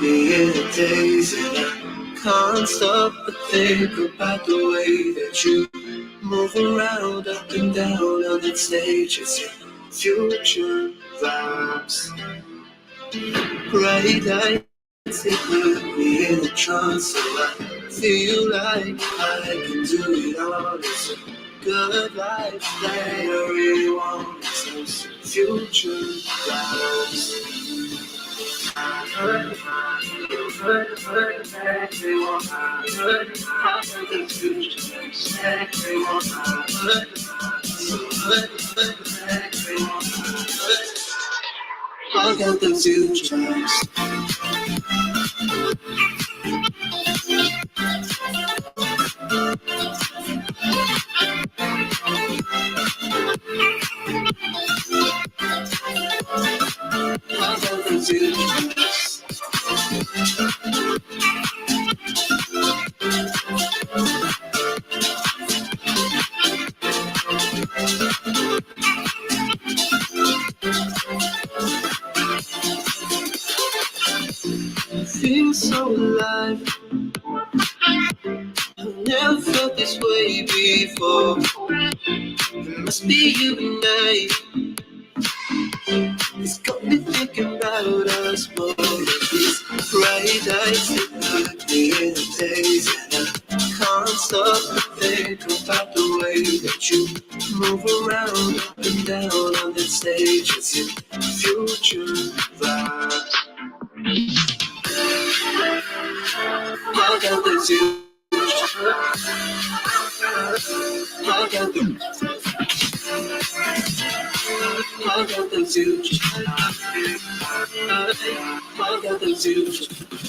me in a daze, and I can't stop but think about the way that you move around, up and down on that stage. It's your future vibes, bright lights, they put me in a trance. So I feel like I can do it all. It's a good life that I really want. It's those future vibes. I got those future vibes. I got those future vibes. Feel so alive. I've never felt this way before. It must be you and I. It's got me thinking about us more. These bright eyes that put me in a daze, and I can't stop but think about the way that you move around, up and down on that stage. It's your future vibes. I got the future. I got the. I got the future. I got the future. I got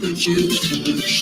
the future.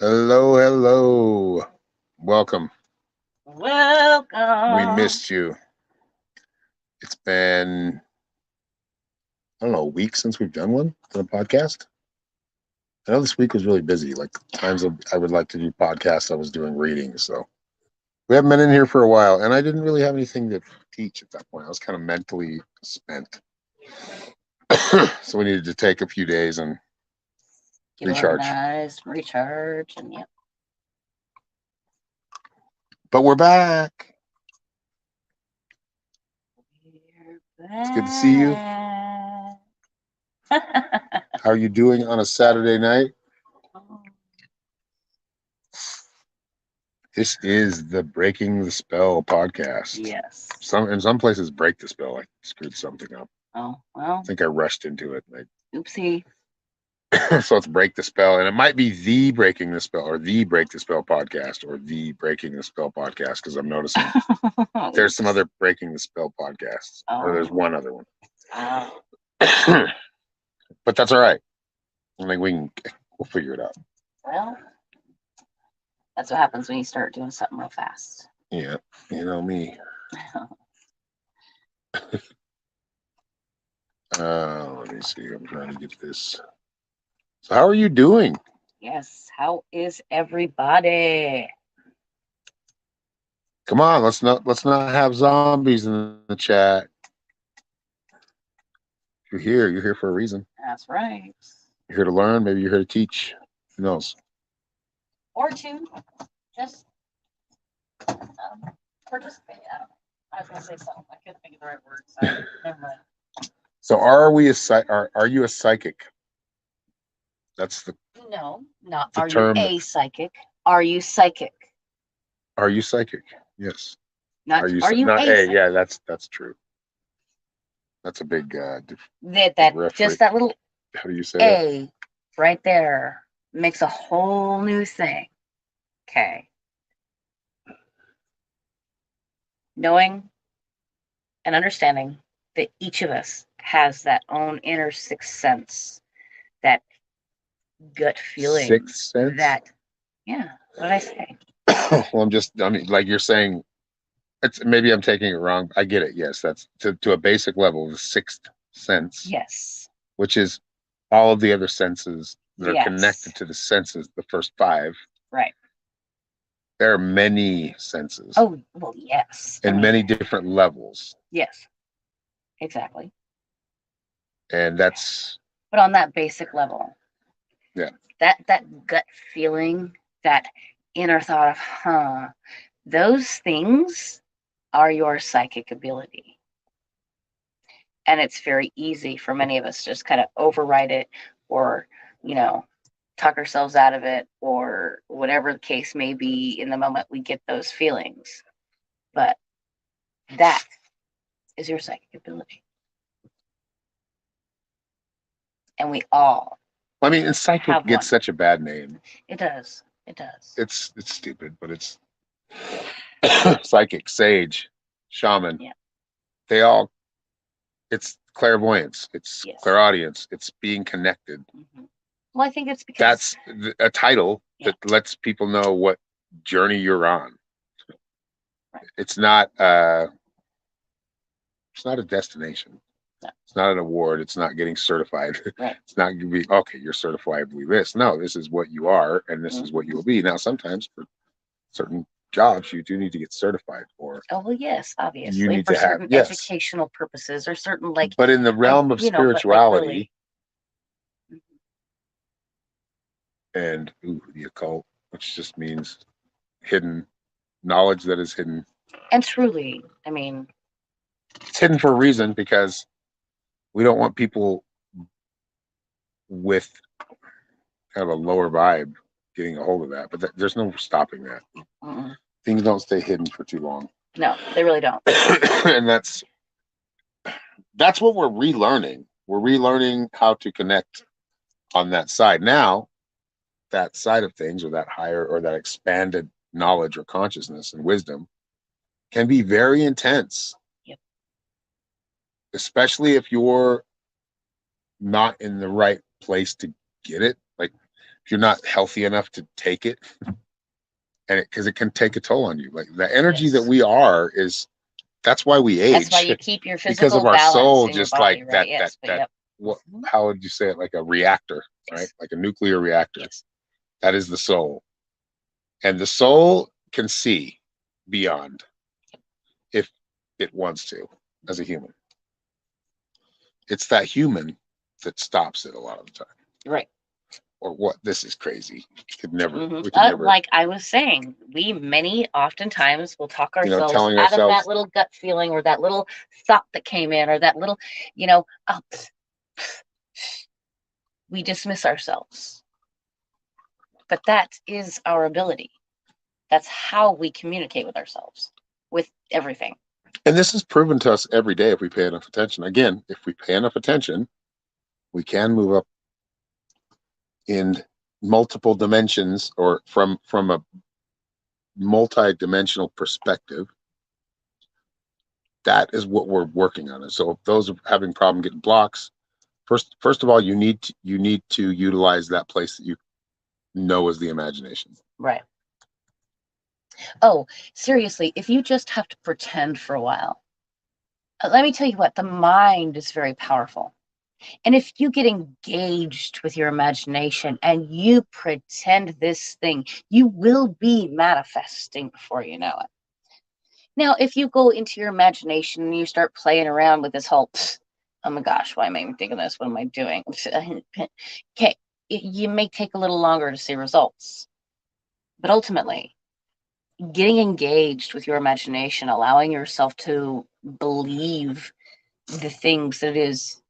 Hello, hello. Welcome. We Welcome. missed you. It's been, I don't know, a week since we've done one on a podcast. I know this week was really busy. Like times I would like to do podcasts, I was doing readings. So we haven't been in here for a while. And I didn't really have anything to teach at that point. I was kind of mentally spent. So we needed to take a few days and Get recharge. organized, recharge, and yeah. But we're back. We're It's good to see you. back. How are you doing on a Saturday night? This is the Breaking the Spell podcast. Yes. In some places break the spell. I screwed something up. Oh, I well, think I rushed into it. oopsie. So let's break the spell. And it might be the Breaking the Spell or the Break the Spell podcast or the Breaking the Spell podcast because I'm noticing there's some other Breaking the Spell podcasts. Or there's one other one. But that's all right. I think we'll figure it out. Well, that's what happens when you start doing something real fast. Yeah, you know me. Let me see. I'm trying to get this. So how are you doing? Yes. How is everybody? Come on, let's not have zombies in the chat. You're here for a reason. That's right. You're here to learn, maybe you're here to teach. Who knows? Or two. Just participate. I was gonna say something. I couldn't think of the right word. Sorry. Never mind. So are you a psychic? That's the No, not the are term. you a psychic? Are you psychic? Are you psychic? Yes. Not are you not a a? psychic? Yeah, that's true. That's a big that just that little how do you say a that? Right there makes a whole new thing. Okay. Knowing and understanding that each of us has that own inner sixth sense, that gut feeling, sixth sense? That yeah. What did I say? Well, like you're saying, maybe I'm taking it wrong. I get it. Yes, that's to a basic level, the sixth sense. Yes. Which is all of the other senses that Yes. are connected to the senses, the first five. Right. There are many senses. Oh, well, yes. And many different levels. Yes. Exactly. And that's. But on that basic level. Yeah. That gut feeling, that inner thought of, those things are your psychic ability. And it's very easy for many of us to just kind of override it or, talk ourselves out of it or whatever the case may be in the moment we get those feelings. But that is your psychic ability. And we all. I mean, and psychic gets such a bad name. It does. It does. It's stupid, but it's psychic, sage, shaman. Yeah. It's clairvoyance, it's clairaudience, it's being connected. Mm-hmm. Well, I think it's because that's a title that lets people know what journey you're on. Right. It's not a destination. No. It's not an award. It's not getting certified. Right. It's not going to be, okay, you're certifiably this. No, this is what you are, and this is what you will be. Now, sometimes for certain jobs, you do need to get certified for. Oh, well, yes, obviously. You need for to certain have, educational purposes or certain, like. But in the realm of spirituality, and the occult, which just means hidden knowledge that is hidden. And truly, I mean, it's hidden for a reason because we don't want people with kind of a lower vibe getting a hold of that. But there's no stopping that. Mm-mm. Things don't stay hidden for too long. No, they really don't. And that's what we're relearning. We're relearning how to connect on that side. Now, that side of things, or that higher or that expanded knowledge or consciousness and wisdom, can be very intense. Yep. Especially if you're not in the right place to get it. Like if you're not healthy enough to take it, and because it can take a toll on you. Like the energy that Yes. we are is that's why we That's why age you keep your because physical of our balance soul, in your just like body, right? Yes, but yep. what, Mhm. how would you say it? Like a reactor, right? Yes. Like a nuclear reactor. Yes. That is the soul. And the soul can see beyond if it wants to as a human. It's that human that stops it a lot of the time. Right. Or what? This is crazy. Mhm. We could never, Like I was saying, oftentimes will talk ourselves telling out of that ourselves, little gut feeling or that little thought that came in or that little, oh, we dismiss ourselves. But that is our ability. That's how we communicate with ourselves, with everything. and this is proven to us every day if we pay enough attention. Again, if we pay enough attention, we can move up in multiple dimensions or from a multi-dimensional perspective. That is what we're working on. And so if those are having problem getting blocks, first of all, you need to utilize that place that you know is the imagination. Right. Oh, seriously, if you just have to pretend for a while, let me tell you what, the mind is very powerful. And if you get engaged with your imagination and you pretend this thing, you will be manifesting before you know it. Now, if you go into your imagination and you start playing around with this whole, oh my gosh, why am I even thinking this? What am I doing? Okay, you may take a little longer to see results. But ultimately, getting engaged with your imagination, allowing yourself to believe the things that it is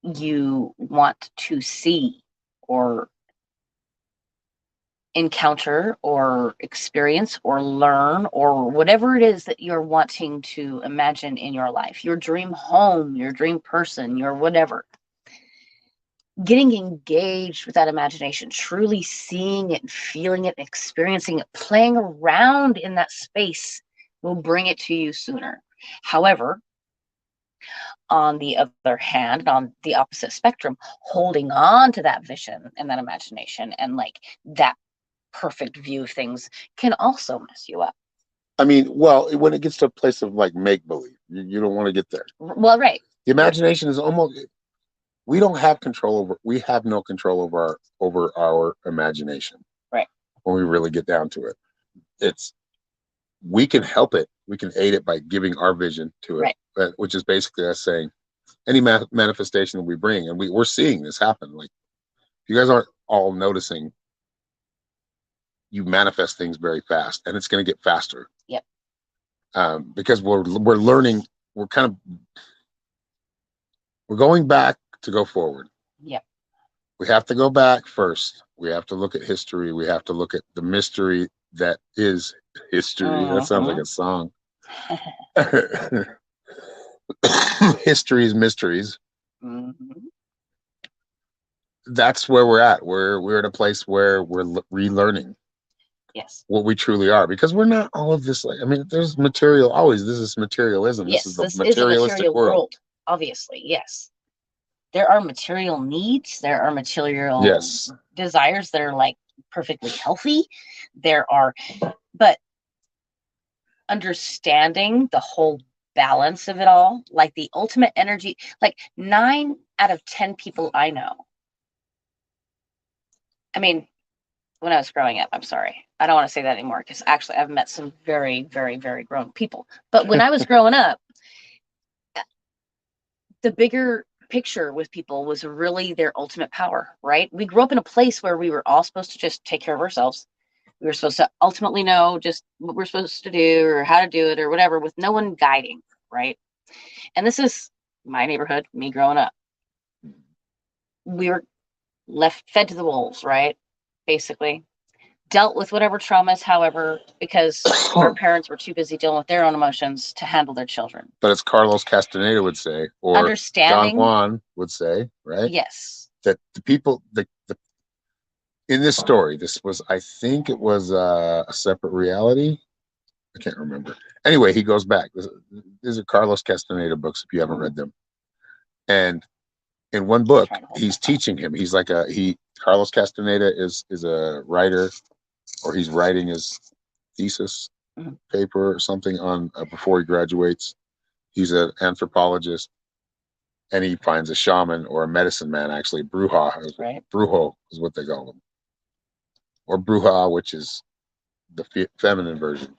you want to see or encounter or experience or learn or whatever it is that you're wanting to imagine in your life, your dream home, your dream person, your whatever. Getting engaged with that imagination, truly seeing it, feeling it, experiencing it, playing around in that space will bring it to you sooner. However, on the other hand, on the opposite spectrum, holding on to that vision and that imagination and like that perfect view of things can also mess you up. I mean, well, when it gets to a place of like make believe, you don't want to get there. Well, right. The imagination is almost, we don't have control over, we have no control over our imagination. Right. When we really get down to it, it's, we can help it, we can aid it by giving our vision to it, right. which is basically us saying any manifestation that we bring, and we're seeing this happen. Like, you guys aren't all noticing, you manifest things very fast, and it's going to get faster. Yep. Because we're learning, we're going back to go forward. Yep. We have to go back first. We have to look at history. We have to look at the mystery that is history. That sounds like a song. History's mysteries. Mm-hmm. That's where we're at. We're at a place where we're relearning. Yes. What we truly are, because we're not all of this. Like, I mean, there's material always. This is materialism. Yes, this is the this materialistic is a material world. Obviously, yes. There are material needs. There are material yes desires that are like perfectly healthy. There are, but understanding the whole balance of it all, like the ultimate energy, like 9 out of 10 people I know. I mean, when I was growing up, I'm sorry, I don't want to say that anymore because actually I've met some very, very, very grown people. But when I was growing up, the bigger picture with people was really their ultimate power, right? We grew up in a place where we were all supposed to just take care of ourselves. We were supposed to ultimately know just what we're supposed to do or how to do it or whatever with no one guiding, right? And this is my neighborhood, me growing up. We were fed to the wolves, right? Basically. Dealt with whatever traumas, however, because our parents were too busy dealing with their own emotions to handle their children. But as Carlos Castaneda would say, or understanding, Don Juan would say, right? Yes. That the people, the in this story, this was, I think it was a separate reality. I can't remember. Anyway, he goes back. These are Carlos Castaneda books if you haven't read them. And in one book, he's teaching him. He's like Carlos Castaneda is a writer, or he's writing his thesis paper or something on before he graduates. He's an anthropologist, and he finds a shaman or a medicine man, actually, bruja, brujo is what they call them, or bruja, which is the feminine version.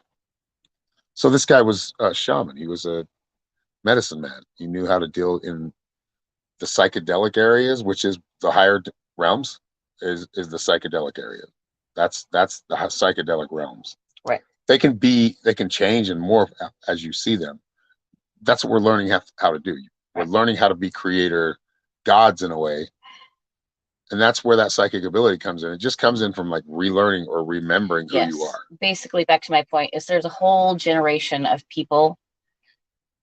So this guy was a shaman. He was a medicine man. He knew how to deal in the psychedelic areas, which is the higher realms, is the psychedelic area. That's the psychedelic realms. Right. They can change and morph as you see them. That's what we're learning how to do. We're learning how to be creator gods in a way. And that's where that psychic ability comes in. It just comes in from like relearning or remembering who you are. Basically, back to my point, is there's a whole generation of people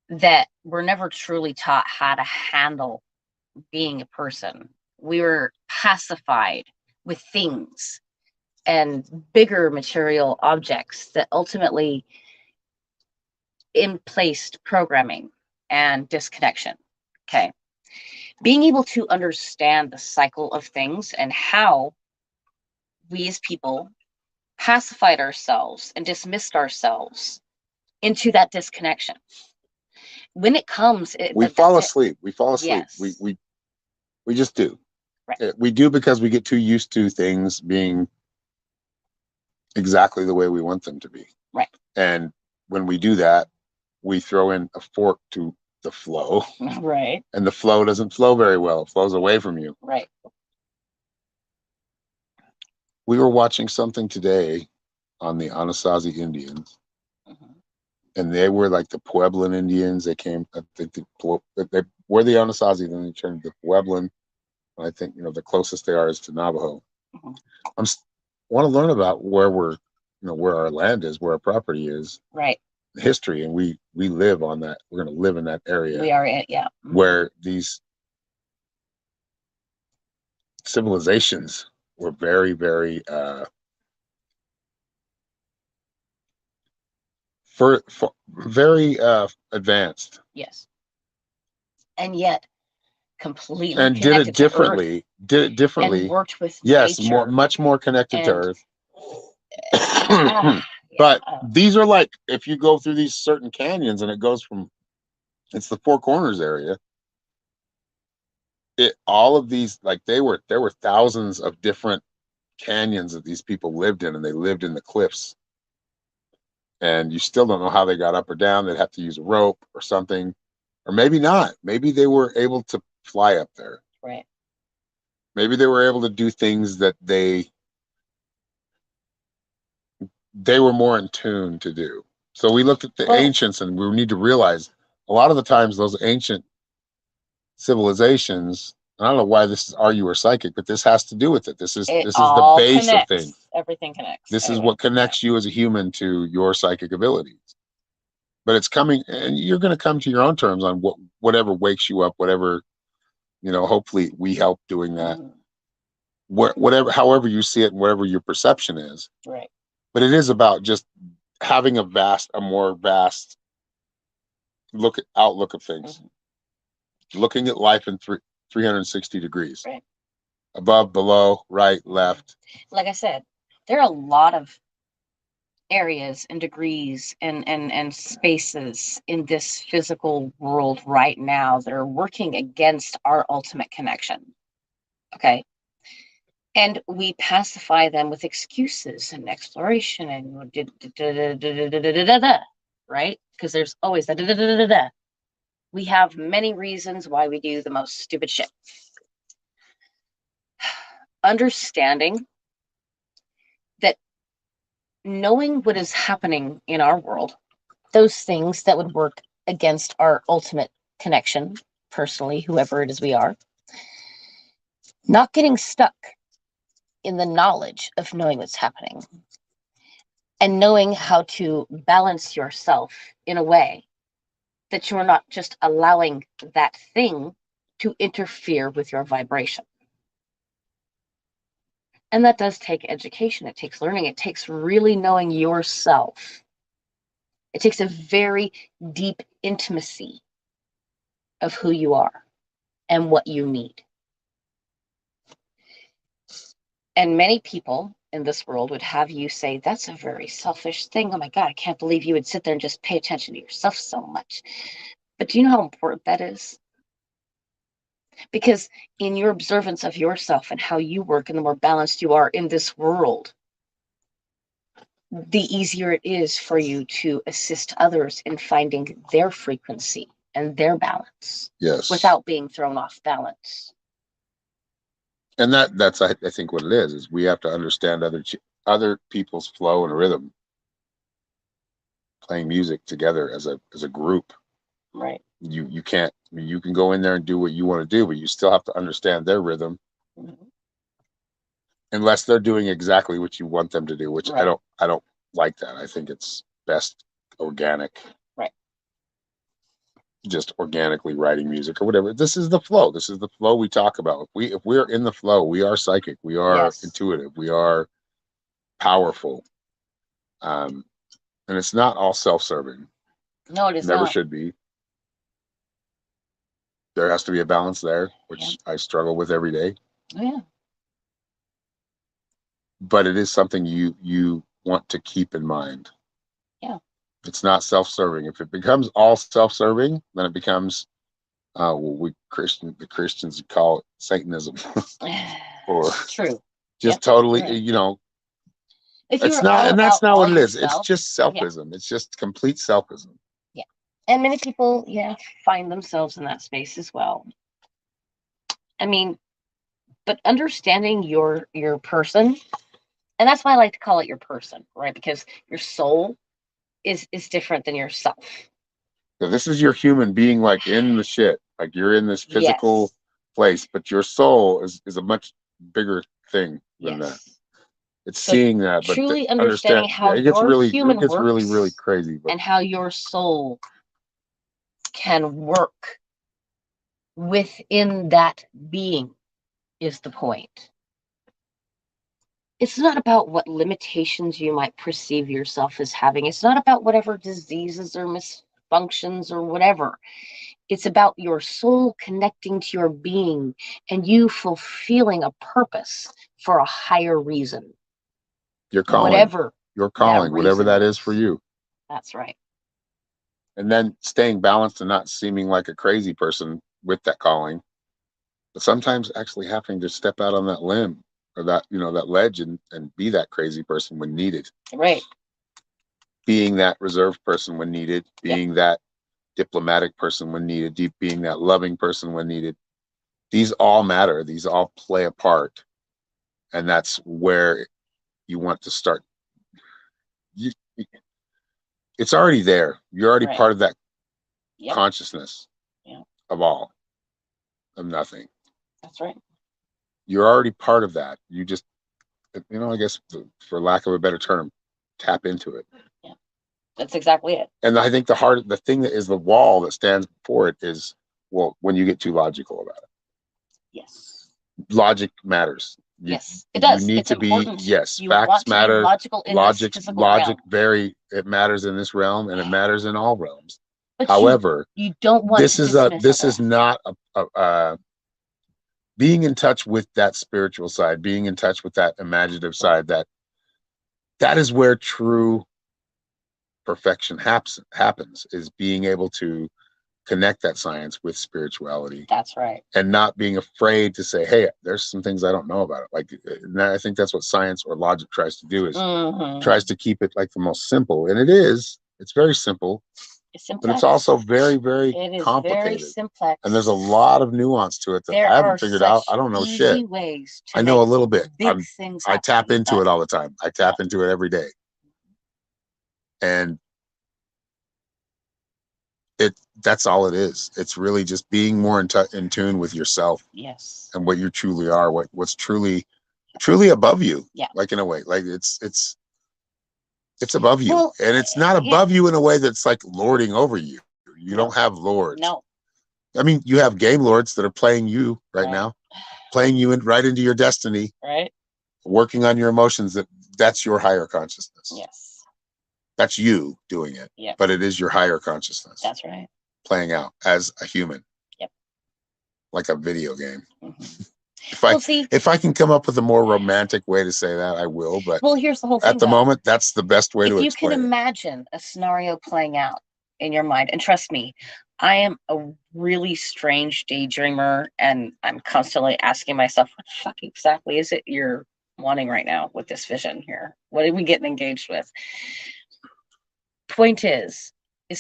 that were never truly taught how to handle being a person. We were pacified with things and bigger material objects that ultimately placed programming and disconnection. Okay. Being able to understand the cycle of things and how we as people pacified ourselves and dismissed ourselves into that disconnection. When it comes, we fall asleep. We fall asleep. Yes. We just do. Right. We do because we get too used to things being exactly the way we want them to be. Right. And when we do that, we throw in a fork to the flow. Right. And the flow doesn't flow very well. It flows away from you. Right. We were watching something today on the Anasazi Indians. And they were like the Puebloan Indians. They came, I think they were the Anasazi, then they turned to Puebloan. I think, the closest they are is to Navajo. I want to learn about where where our land is, where our property is. Right. History, and we live on that. We're going to live in that area. We are it, yeah. Where these civilizations were very, very very advanced. Yes. And yet completely and did it differently. And worked with nature. Much more connected to Earth. But these are like, if you go through these certain canyons, and it goes from, it's the Four Corners area. All of these, like there were thousands of different canyons that these people lived in, and they lived in the cliffs. And you still don't know how they got up or down. They'd have to use a rope or something, or maybe not. Maybe they were able to fly up there. Right. Maybe they were able to do things that they were more in tune to do. So we looked at the ancients, and we need to realize a lot of the times those ancient civilizations, I don't know why this is you or psychic, but this has to do with it. This is the base of things. Everything connects. This is what connects you as a human to your psychic abilities. But it's coming, and you're going to come to your own terms on whatever wakes you up, whatever, hopefully we help doing that. Whatever, however you see it and whatever your perception is. Right. But it is about just having a more vast outlook of things. Looking at life in 360 degrees. Right. Above, below, right, left. Like I said, there are a lot of areas and degrees and spaces in this physical world right now that are working against our ultimate connection. Okay. And we pacify them with excuses and exploration and right? Because there's always that. We have many reasons why we do the most stupid shit. Understanding that knowing what is happening in our world, those things that would work against our ultimate connection, personally, whoever it is we are, not getting stuck in the knowledge of knowing what's happening and knowing how to balance yourself in a way that you're not just allowing that thing to interfere with your vibration. And that does take education. It takes learning. It takes really knowing yourself. It takes a very deep intimacy of who you are. and what you need. And many people in this world would have you say, that's a very selfish thing. Oh my God, I can't believe you would sit there and just pay attention to yourself so much. But do you know how important that is? Because in your observance of yourself and how you work, and the more balanced you are in this world, the easier it is for you to assist others in finding their frequency and their balance. Yes. Without being thrown off balance. And that's I think what it is we have to understand other people's flow and rhythm. Playing music together as a group. Right. You can't, you can go in there and do what you want to do, but you still have to understand their rhythm. Mm-hmm. Unless they're doing exactly what you want them to do, which right. I don't like that. I think it's best organic. Right. Just organically writing music or whatever. This is the flow. This is the flow we talk about. If we're in the flow, we are psychic, we are intuitive, we are powerful. And it's not all self-serving. No, it is Never not. should be. There has to be a balance there, which I struggle with every day. Oh, yeah. But it is something you want to keep in mind. Yeah. It's not self-serving. If it becomes all self-serving, then it becomes what the Christians call it Satanism. Or true. Just totally, right. It's not, and that's not what it is. It's just selfism. It's just complete selfism. Yeah. And many people, find themselves in that space as well. I mean, but understanding your person, and that's why I like to call it your person, right? Because your soul is different than yourself. So this is your human being, like in the shit, like you're in this physical place, but your soul is a much bigger thing than that. It's so seeing that, but truly understanding how it gets really, really crazy, but and how your soul can work within that being is the point. It's not about what limitations you might perceive yourself as having. It's not about whatever diseases or misfunctions or whatever. It's about your soul connecting to your being and you fulfilling a purpose for a higher reason. Your calling. Whatever that is for you. That's right. And then staying balanced and not seeming like a crazy person with that calling, but sometimes actually having to step out on that limb or that, that ledge and be that crazy person when needed. Right. Being that reserved person when needed, being that diplomatic person when needed, being that loving person when needed. These all matter. These all play a part. And that's where you want to start. It's already there. You're already part of that consciousness of all, of nothing. That's right. You're already part of that. You just, I guess for lack of a better term, tap into it. Yeah, that's exactly it. And I think the thing that is the wall that stands before it is, well, when you get too logical about it. Yes. Logic matters. Yes, it does. You need it's to important. be, facts matter. Logic realm. It matters in this realm and it matters in all realms. But however, you don't want this is not being in touch with that spiritual side, being in touch with that imaginative side, that is where true perfection happens, is being able to connect that science with spirituality. That's right. And not being afraid to say, hey, there's some things I don't know about it. Like, I think that's what science or logic tries to do, is tries to keep it like the most simple. And it's very simple. But it's also very, very complicated. Very simplex. And there's a lot of nuance to it that I haven't figured out. I don't know shit. I know a little bit. I tap into it all the time. I tap into it every day. And that's all it is. It's really just being more in tune with yourself. Yes. And what you truly are, what's truly above you. Yeah. Like, in a way, like it's above you. Well, and it's not above you in a way that's like lording over you. You don't have lords. No. I mean, you have game lords that are playing you right now, playing you right into your destiny. Right. Working on your emotions. That's your higher consciousness. Yes. That's you doing it. Yeah. But it is your higher consciousness. That's right. Playing out as a human. Yep. like a video game. Mm-hmm. If I can come up with a more romantic way to say that, I will. But here's the whole thing. At the moment, that's the best way to explain it. If you can imagine a scenario playing out in your mind, and trust me, I am a really strange daydreamer, and I'm constantly asking myself, what the fuck exactly is it you're wanting right now with this vision here? What are we getting engaged with? Point is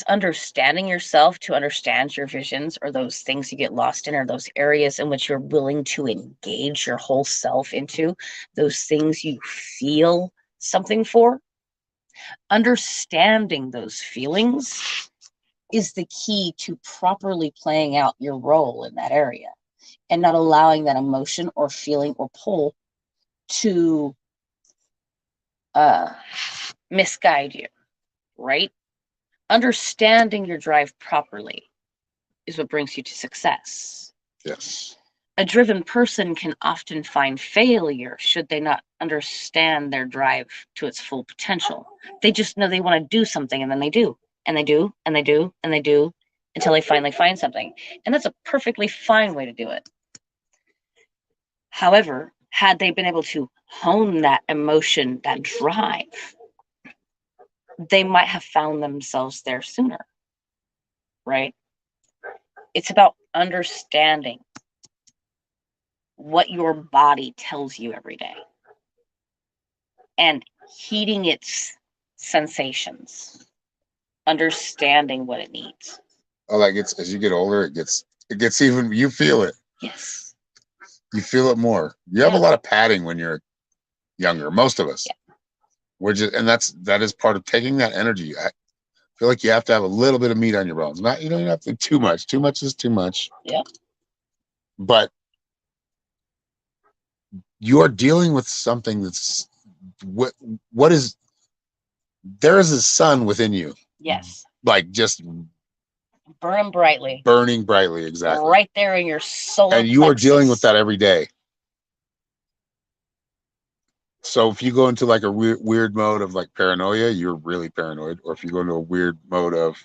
understanding yourself to understand your visions, or those things you get lost in, or those areas in which you're willing to engage your whole self into, those things you feel something for. Understanding those feelings is the key to properly playing out your role in that area, and not allowing that emotion or feeling or pull to misguide you, right? Understanding your drive properly is what brings you to success. Yes. A driven person can often find failure should they not understand their drive to its full potential. They just know they want to do something, and then they do, and they do, and they do, and they do, until they finally find something. And that's a perfectly fine way to do it. However, had they been able to hone that emotion, that drive, they might have found themselves there sooner, right? It's about understanding what your body tells you every day and heeding its sensations, understanding what it needs. Oh, that gets, as you get older, it gets even, you feel it. Yes. You feel it more. You have a lot of padding when you're younger, most of us. Yeah. That is part of taking that energy. I feel like you have to have a little bit of meat on your bones. Not, you don't have to too much. Too much is too much. Yeah. But you're dealing with something that's what is, there is a sun within you. Yes. Like just burning brightly. Exactly. Right there in your solar And you plexus. are dealing with that every day. So if you go into like a weird mode of like paranoia, you're really paranoid. Or if you go into a weird mode of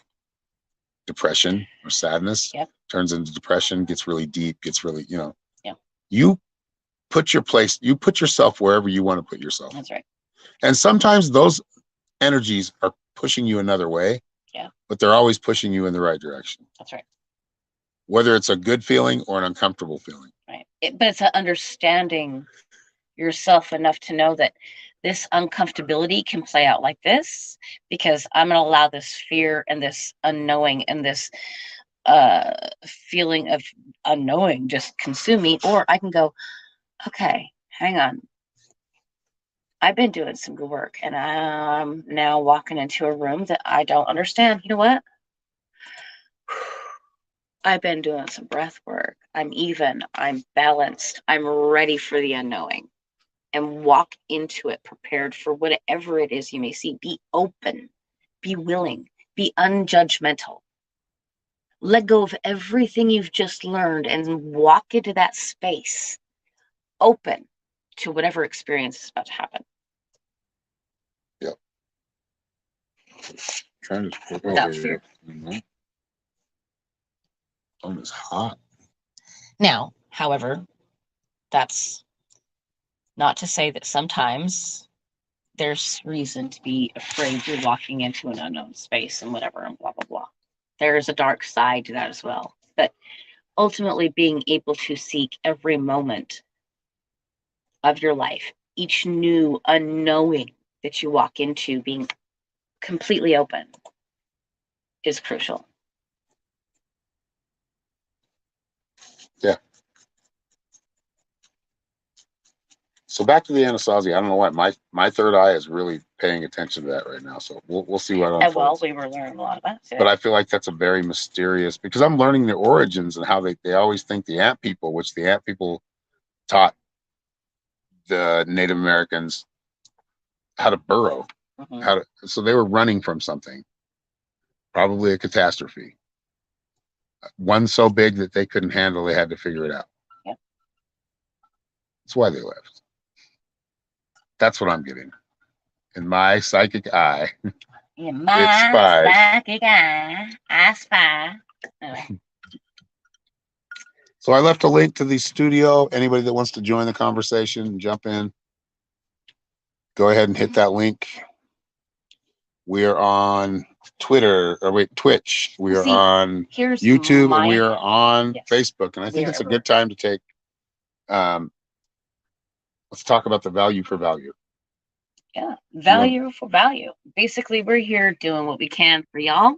depression or sadness, yep. turns into depression, gets really deep, gets really, Yep. You put yourself wherever you want to put yourself. That's right. And sometimes those energies are pushing you another way. Yeah. But they're always pushing you in the right direction. That's right. Whether it's a good feeling or an uncomfortable feeling. Right. But it's understanding yourself enough to know that this uncomfortability can play out like this, because I'm going to allow this fear and this unknowing and this feeling of unknowing just consume me. Or I can go, okay, hang on. I've been doing some good work, and I'm now walking into a room that I don't understand. You know what? I've been doing some breath work. I'm even. I'm balanced. I'm ready for the unknowing. And walk into it prepared for whatever it is you may see. Be open. Be willing. Be unjudgmental. Let go of everything you've just learned and walk into that space open to whatever experience is about to happen. Yep. Trying to without fear. Mm-hmm. Oh, it's hot. Now, however, that's not to say that sometimes there's reason to be afraid you're walking into an unknown space and whatever and blah, blah, blah. There is a dark side to that as well. But ultimately being able to seek every moment of your life, each new unknowing that you walk into, being completely open is crucial. Yeah. So back to the Anasazi. I don't know why my third eye is really paying attention to that right now. So we'll see what unfolds. Well, we were learning a lot about it. But I feel like that's a very mysterious, because I'm learning the origins and how they always think the ant people, which the ant people taught the Native Americans how to burrow, so they were running from something, probably a catastrophe. One so big that they couldn't handle, they had to figure it out. Yep. That's why they left. That's what I'm getting. In my psychic eye. In my psychic eye, I spy. Anyway. So I left a link to the studio. Anybody that wants to join the conversation, jump in. Go ahead and hit that link. We are on Twitch. We are on YouTube, and we are on Facebook. And I think it's a good time to take. Let's talk about the value for value. Yeah, value for value. Basically, we're here doing what we can for y'all,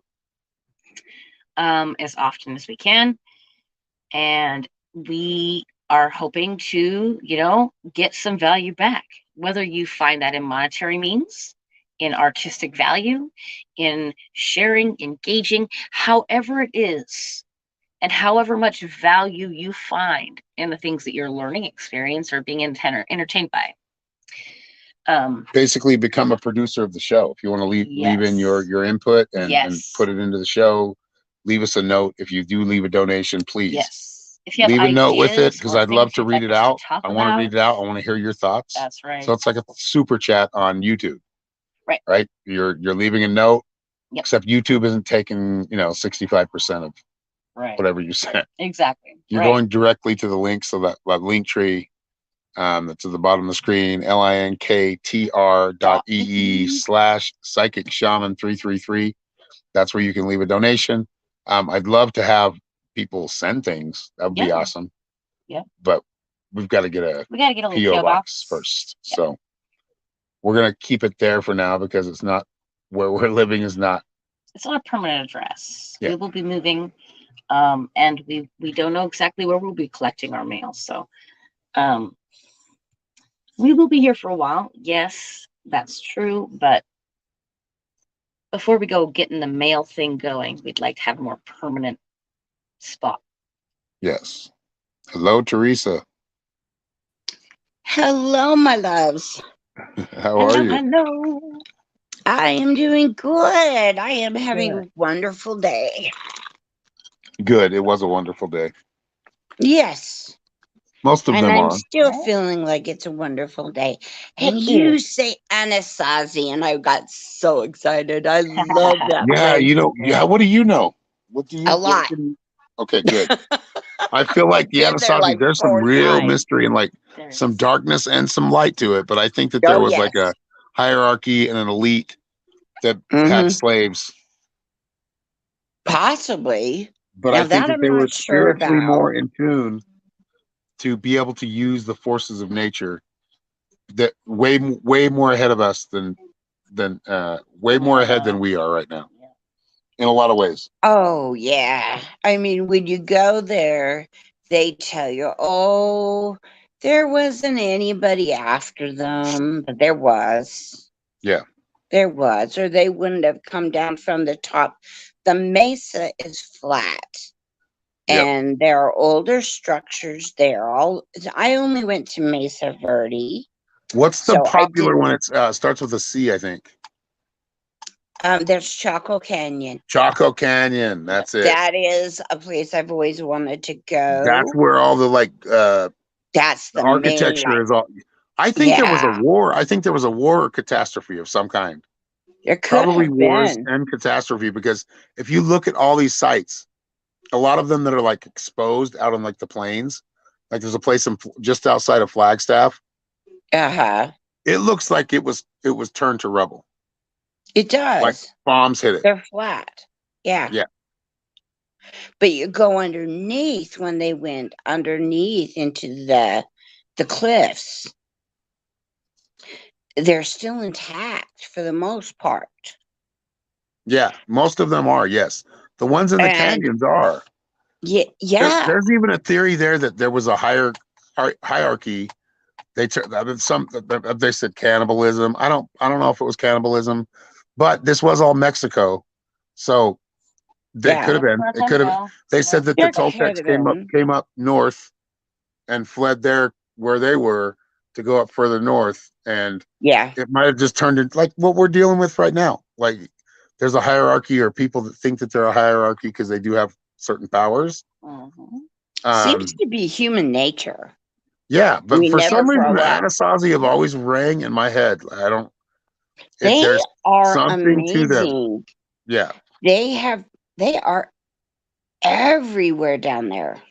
as often as we can, and we are hoping to, get some value back. Whether you find that in monetary means, in artistic value, in sharing, engaging, however it is, and however much value you find in the things that you're learning, experience, or being entertained by. Basically become a producer of the show. If you want to leave in your input and put it into the show, leave us a note. If you do leave a donation, please if you have leave a note with it, because I'd love to read it out. I want to read it out. I want to hear your thoughts. That's right. So it's like a super chat on YouTube. Right. You're leaving a note, except YouTube isn't taking 65% of whatever you sent. Exactly. You're going directly to the link, so that link tree that's at the bottom of the screen, linktr.ee/psychic shaman 333. That's where you can leave a donation. I'd love to have people send things. That would be awesome. Yeah. But we've got to get a PO box first. Yeah. So we're going to keep it there for now, because it's not where we're living it's not a permanent address. Yeah. We will be moving, and we don't know exactly where we'll be collecting our mail. So we will be here for a while. Yes, that's true. But before we go getting the mail thing going, we'd like to have a more permanent spot. Yes. Hello, Teresa. Hello, my loves. How are you? Hello. I am doing good. I am having a wonderful day. Good. It was a wonderful day. Yes. Most of them I'm are. still feeling like it's a wonderful day. And you say Anasazi, and I got so excited. I love that place. What do you know? What do you? A lot. Okay, good. I feel like the Anasazi, there's some real mystery and like some darkness and some light to it. But I think that there was like a hierarchy and an elite that had slaves. Possibly. But now I think that they were spiritually more in tune to be able to use the forces of nature, that way more ahead of us than way more ahead than we are right now, in a lot of ways. Oh yeah, I mean, when you go there, they tell you, oh, there wasn't anybody after them, but there was. Yeah, there was, or they wouldn't have come down from the top. The mesa is flat. And there are older structures there. I only went to Mesa Verde. What's the popular one? It starts with a C, I think. There's Chaco Canyon. Chaco Canyon, that's it. That is a place I've always wanted to go. That's where all the that's the architecture is all. I think there was a war. I think there was a war or catastrophe of some kind. There could probably have wars been. and catastrophe, because if you look at all these sites, a lot of them that are like exposed out on like the plains, like there's a place just outside of Flagstaff. It looks like it was turned to rubble. It does. Like bombs hit it. They're flat. Yeah. But you go underneath, when they went underneath into the cliffs, they're still intact for the most part. Yeah, most of them are. Yes, the ones in the canyons are. Yeah. There's even a theory there that there was a hierarchy. They said cannibalism. I don't know if it was cannibalism, but this was all Mexico, so they could have been. It could have. They said that the Toltecs came up north and fled where they were to go up further north, and it might have just turned into like what we're dealing with right now. Like there's a hierarchy, or people that think that they're a hierarchy because they do have certain powers. Seems to be human nature. Yeah, but for some reason, the Anasazi have always rang in my head. I don't. They are something amazing. To them. Yeah, they are everywhere down there.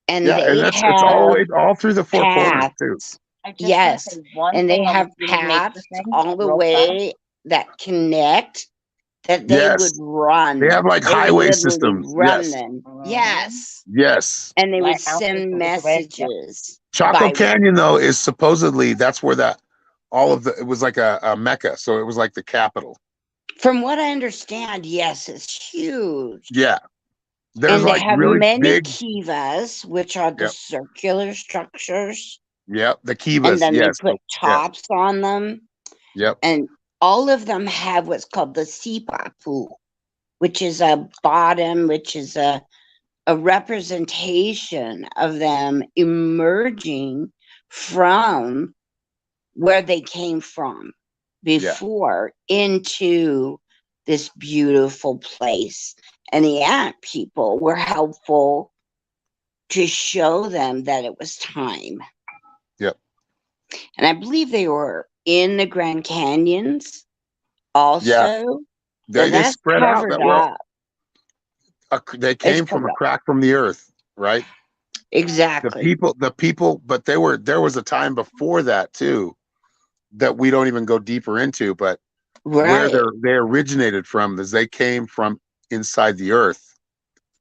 And Yeah, and they it's all the have way all through the four corners too. paths. I just want to Yes. say one And they thing on have the human nature paths thing, all the real fast. way that connect that they would Yes, run. they have like They would highway literally systems. run Yes, them. Mhm. Yes. yes. And they would Lighthouses send that look away. Yep. messages Chaco by, Canyon though is supposedly that's where that all of the it was like a mecca, so it was like the capital. from what I understand, yes, it's huge. Yeah, there's And they like have really many big. kivas, which are the Yep, circular structures. yep. The And kivas. then they Yes. put Yeah. tops on them. Yep. And all of them have what's called the sipapu, which is a bottom, which is a representation of them emerging from where they came from Yeah. before into this beautiful place. And the ant people were helpful to show them that it was time. Yep. And I believe they were in the Grand Canyons also. Yeah. So They that's spread out covered that well. up. They It's came from covered a up. crack from the earth, right? Exactly. The people, but there was a time before that too that we don't even go deeper into, but where Right. they originated from is they came from inside the earth,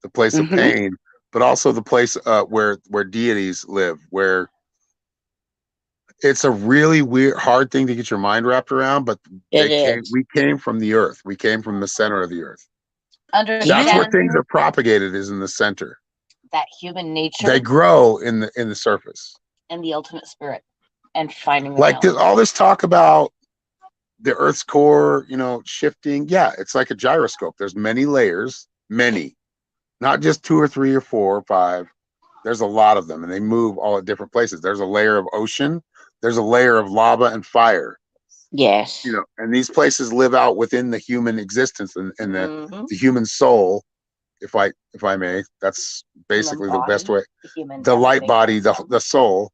the place of Mm-hmm. pain, but also the place where deities live, where it's a really weird, hard thing to get your mind wrapped around. But It is. we came from the earth. We came from the center of the earth. Understand That's where things are propagated, is in the center. that human nature They grow in the surface. and the ultimate spirit and finding the Like balance. all this talk about the Earth's core, shifting. Yeah, it's like a gyroscope. There's many layers, many, not just 2 or 3 or 4 or 5. There's a lot of them, and they move all at different places. There's a layer of ocean. There's a layer of lava and fire. Yes. And these places live out within the human existence and Mhm. the human soul, if I may. That's basically the best way. The light body, the soul.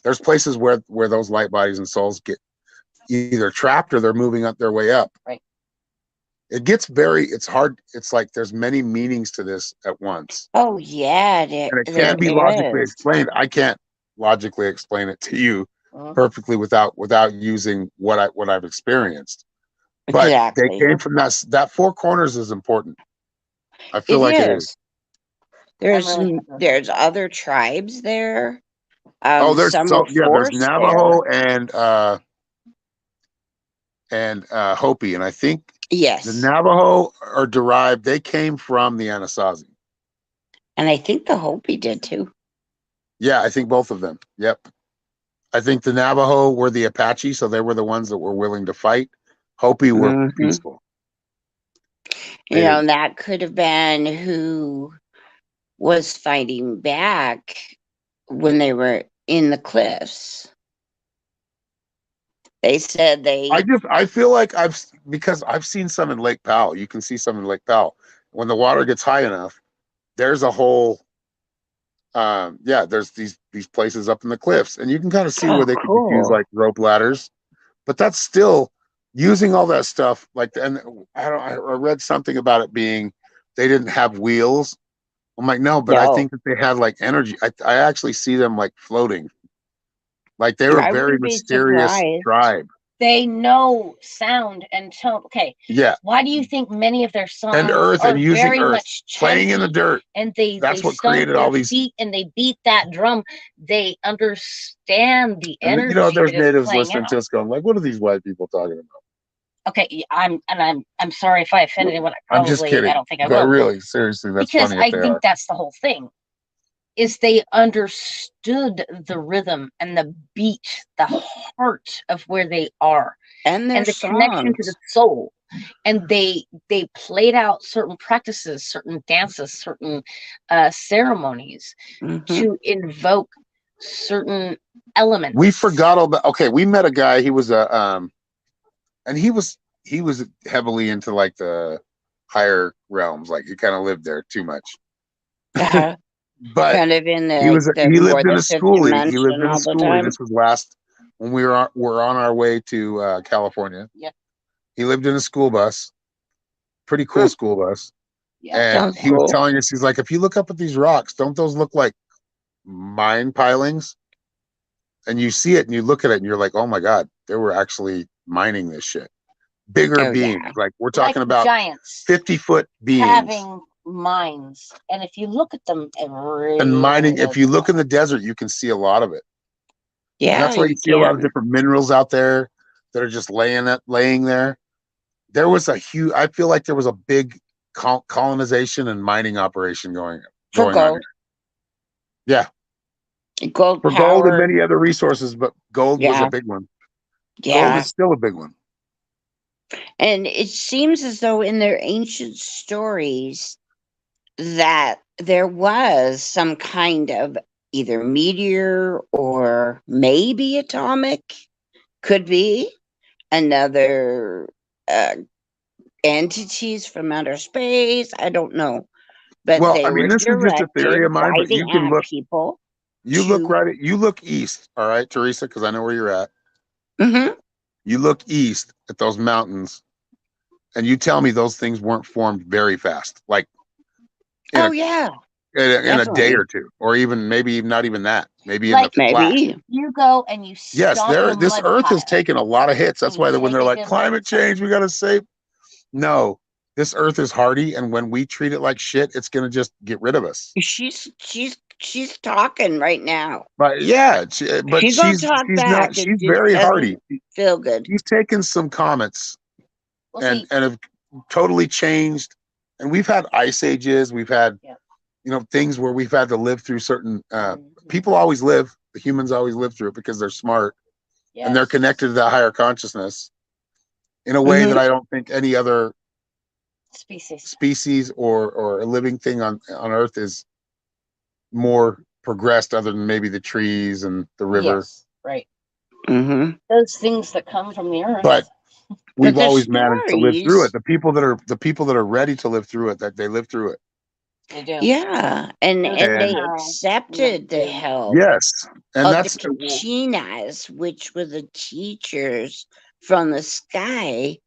There's places where those light bodies and souls get either trapped or they're moving up their way up. Right. It's hard. It's like there's many meanings to this at once. Oh yeah, And it can be logically explained. I can't logically explain it to you perfectly without using what I've experienced. But exactly. they came from that 4 corners is important. I feel It like it is. is. There's other tribes there. There's Some were there's forced Navajo there. and Hopi, and I think Yes. the Navajo are derived. They came from the Anasazi. And I think the Hopi did too. Yeah, I think both of them. Yep. I think the Navajo were the Apache, so they were the ones that were willing to fight. Hopi were peaceful. That could have been who was fighting back when they were in the cliffs. They said I feel like because I've seen some in Lake Powell. You can see some in Lake Powell. When the water gets high enough, there's a whole there's these places up in the cliffs, and you can kind of see where they could use like rope ladders. But that's still using all that stuff. And I read something about it being they didn't have wheels. I'm like, no, but I think that they had like energy. I actually see them like floating. Like they were a very mysterious tribe. They know sound and tone. Okay. Yeah. Why do you think many of their songs and earth are and using very earth, much playing in the dirt? And that's what created all these feet and they beat that drum. They understand the energy. There's natives listening to us going, like, what are these white people talking about? Okay, I'm sorry if I offended anyone. I'm just kidding. I don't think I will. Really, seriously, that's because funny. I think that's the whole thing. Is they understood the rhythm and the beat, the heart of where they are, and the connection to the soul. And they played out certain practices, certain dances, certain ceremonies to invoke certain elements. We forgot all about. Okay, we met a guy. He was and he was heavily into like the higher realms. Like he kind of lived there too much. But kind of in he lived in a schoolie. He lived in a schoolie. This was when we were on our way to California. Yep. He lived in a school bus, pretty cool school bus. Yeah, and he was telling us, he's like, if you look up at these rocks, don't those look like mine pilings, and you see it and you look at it and you're like, oh my God, they were actually mining this shit. Bigger Oh, beams. yeah. Like we're talking Like about giants 50-foot beams. having mines, and if you look at them, it really And mining, if does you look look in the desert, you can see a lot of it. And Yeah, that's why you you see a lot of can. different minerals out there that are just laying there. There was a huge, I feel like there was a big colonization and mining operation going For on gold. here. Yeah, Gold for gold and power. many other resources, but gold was a Yeah. big one. Gold Yeah. is still a big one. And it seems as though in their ancient stories that there was some kind of either meteor or maybe atomic, could be another entities from outer space. I don't know. But Well, they I mean, were this is just a theory directed of mine, by but the you can ant look, people right to. at, you look east, all right, Teresa, because I know where you're at. Mhm. You look east at those mountains, and you tell me those things weren't formed very fast, like in Oh, a yeah, in a day definitely. or two, or even maybe not even that. Maybe in the like flash. Maybe. you go and you Yes, stomp in a this mud Earth pile has taken a lot of hits. That's and you why when take they're a like good look. climate change, we got to save. No, this Earth is hardy, and when we treat it like shit, it's gonna just get rid of us. She's talking right now. But yeah, but She gonna talk she's not. back. It She's just very hardy. doesn't feel good. She's taken some comets Well, and see, have totally changed. And we've had ice ages. We've had Yeah. Things where we've had to live through certain. Mhm. People always live. The humans always live through it because they're smart and they're yes, connected to that higher consciousness in a way that Mhm. I don't think any other species. species or a living thing on Earth is more progressed, other than maybe the trees and the river. Yes, right. Mhm. Those things that come from the earth. But we've But the always managed to live through it. stories, The people that are ready to live through it, that they live through it. They do. yeah, and And they somehow accepted the do. help Yes, and of the that's Kachinas, which were the teachers from the sky,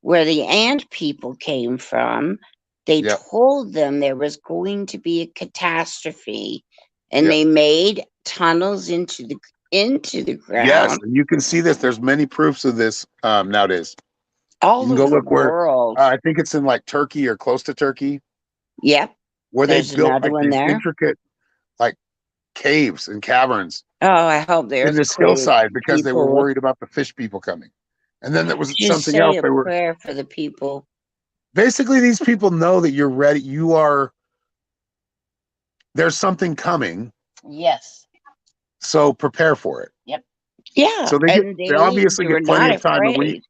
where the ant people came from. They yep, told them there was going to be a catastrophe, and yep. they made tunnels into the Yes, ground and you can see this. There's many proofs of this nowadays. You all can go over the look where world. I think it's in like Turkey or close to Turkey, Yep, where they there's built another like one these there. intricate like caves and caverns Oh, I hope the in this earthquake hillside because they were people would worried about the fish people coming. And then there was just something say else. a They were prayer for the people. basically, these people know that you're ready. There's something coming, Yes. so prepare for it. Yep. Yeah, So and they obviously they were get plenty not of time. And afraid.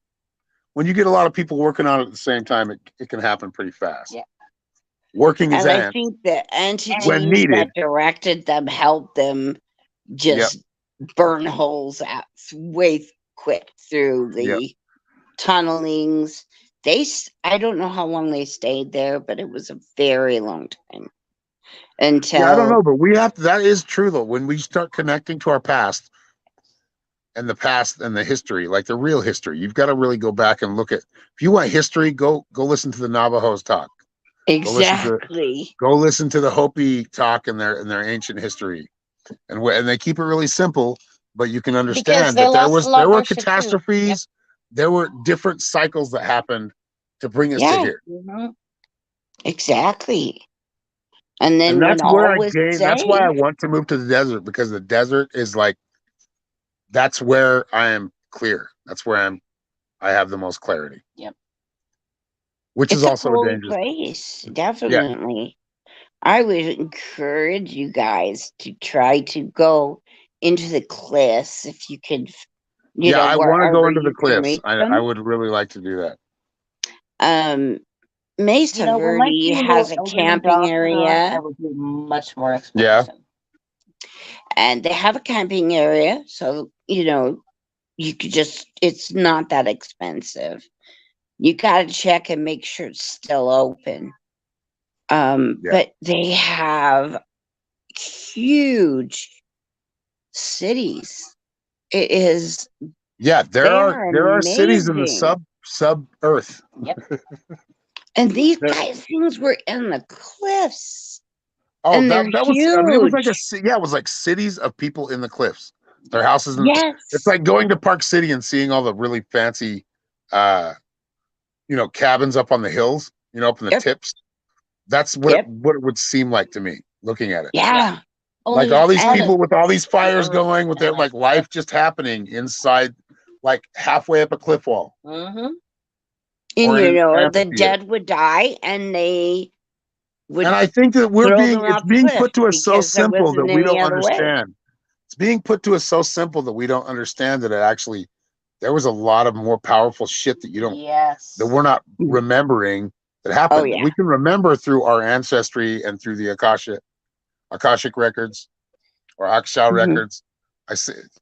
when you get a lot of people working on it at the same time, it can happen pretty fast. Yeah. Working as And I ants think the when entities needed. that directed them helped them Yep. just burn holes out way quick through Yep. the tunnelings. I don't know how long they stayed there, but it was a very long time Yeah, I don't know, until but we have to, that is true though. When we start connecting to our past and the history, like the real history, you've got to really go back and look at. If you want history, go listen to the Navajos talk. exactly. Go listen to the Hopi talk in their ancient history, and they keep it really simple, but you can Because understand they that lost a lot there were more shit too. Yep. catastrophes, there were different cycles that happened to bring us to Yeah, here. Mhm. exactly. And And then when that's where all was that's why I safe, want to move to the desert, because the desert is like, that's where I am clear. That's where I have the most clarity. Yep. Which is it's a also a cool dangerous. place, Yeah. definitely. I would encourage you guys to try to go into the cliffs if you could, Yeah, I want to go wherever into the you can cliffs. reach I them. would really like to do that. Mesa When my Verde two little has a elderly camping dogs were gone, I area, would do much more Yeah. exploration. and they have a camping area, so you could it's not that expensive. You got to check and make sure it's still open. Yeah. But they have huge cities. It is Yeah, they are there are cities in the amazing. sub earth. Yep. And these There- guys things were in the cliffs. Oh, And they're that was. I mean, it was like huge. it was like cities of people in the cliffs. Their houses. Yes. It's like going to Park City and seeing all the really fancy, cabins up on the hills. Up in the Yep. tips. That's what Yep. what it would seem like to me looking at it. Yeah. Like Only all these and people with all these fires Earth going, with their and like life just happening inside, like halfway up a cliff wall. Mm-hmm. Or And in an the amphitheater. dead would die and they would And I think that throw them it's off being cliff put to us so because there simple that wasn't we any don't other way. understand. It's being put to us so simple that we don't understand that it actually, there was a lot of more powerful shit that Yes. we're not remembering that happened. Oh, yeah. We can remember through our ancestry and through the Akashic records or Akshau Mhm. records.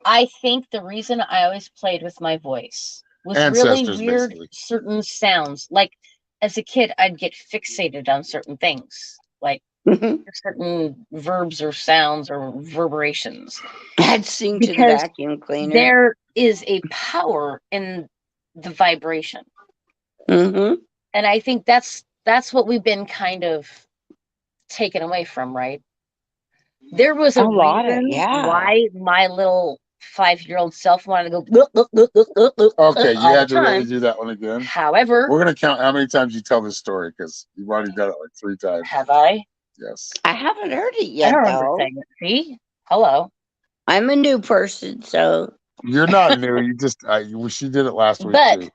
I think the reason I always played with my voice was Ancestors, really weird, basically. certain sounds. Like as a kid, I'd get fixated on certain things, like Mhm. certain verbs or sounds or reverberations. I'd sing to the Because vacuum cleaner. there is a power in the vibration. Mm-hmm. And I think that's what we've been kind of taken away from, right? There was a lot of reason yeah. why my little 5-year-old self wanted to go look, look, look, look, look, look Okay, you all had the to really time. do that one again. However, We're gonna count how many times you tell this story because you've already done it like 3 times. have I? Yes. I haven't heard it I yet don't remember though. saying it. See? Hello. I'm a new person, so You're not new. You just she did it last week But too.